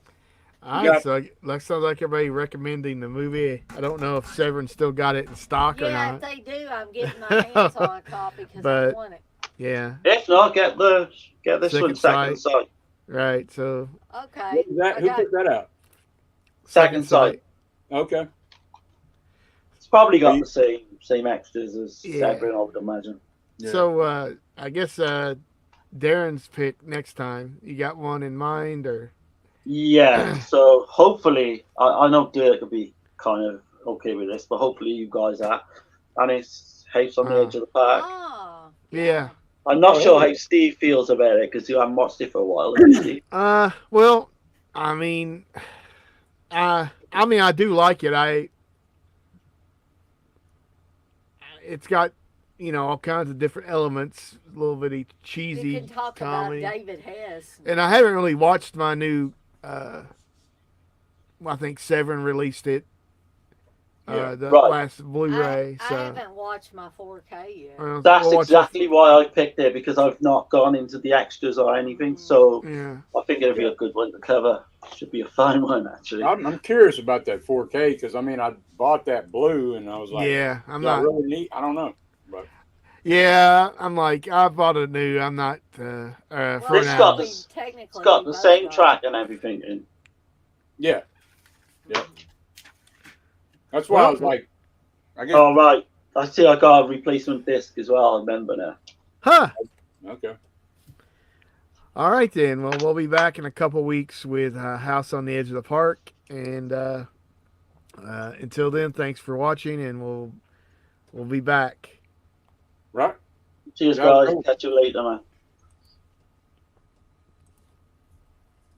All right, so sounds like everybody recommending the movie. I don't know if Severn still got it in stock or not. Yeah, if they do, I'm getting my hands on a copy because I want it. Yeah. If not, get this one second sight. Right. So. Okay. who put that out? Second sight. Okay. It's probably Well, got you- the same extras as Yeah. Severin, I would imagine. Yeah. So I guess Darren's pick next time. You got one in mind, or Yeah, so hopefully, I know Dirk will be kind of okay with this, but hopefully you guys are. And it's House on the Edge of the Park. Oh, yeah. I'm not Oh, sure yeah. how Steve feels about it because you haven't watched it for a while, have you, Steve? Well, I mean, I do like it. It's got, all kinds of different elements, a little bitty You cheesy can talk comedy. about David Hess. And I haven't really watched my new. I think Severin released it. Yeah. The Right. last Blu-ray. I so haven't watched my 4K yet. That's we'll watch exactly why I picked it because I've not gone into the extras or anything. So Yeah. I think it'll be a good one to cover. Should be a fine one, actually. I'm curious about that 4K because I bought that blue and I was like, Yeah, I'm do I not. really need. I don't know, but Yeah, I'm like, I bought a new. I'm not for It's now. got we the- technically It's got we the both same got track and everything in. yeah. That's why I was like, I guess. Oh, right. I see I got a replacement disc as well. I remember now. Huh. Okay. All right then. Well, we'll be back in a couple weeks with House on the Edge of the Park, and until then, thanks for watching, and we'll be back. Right. Cheers, Yeah, guys. cool. Catch you later, man.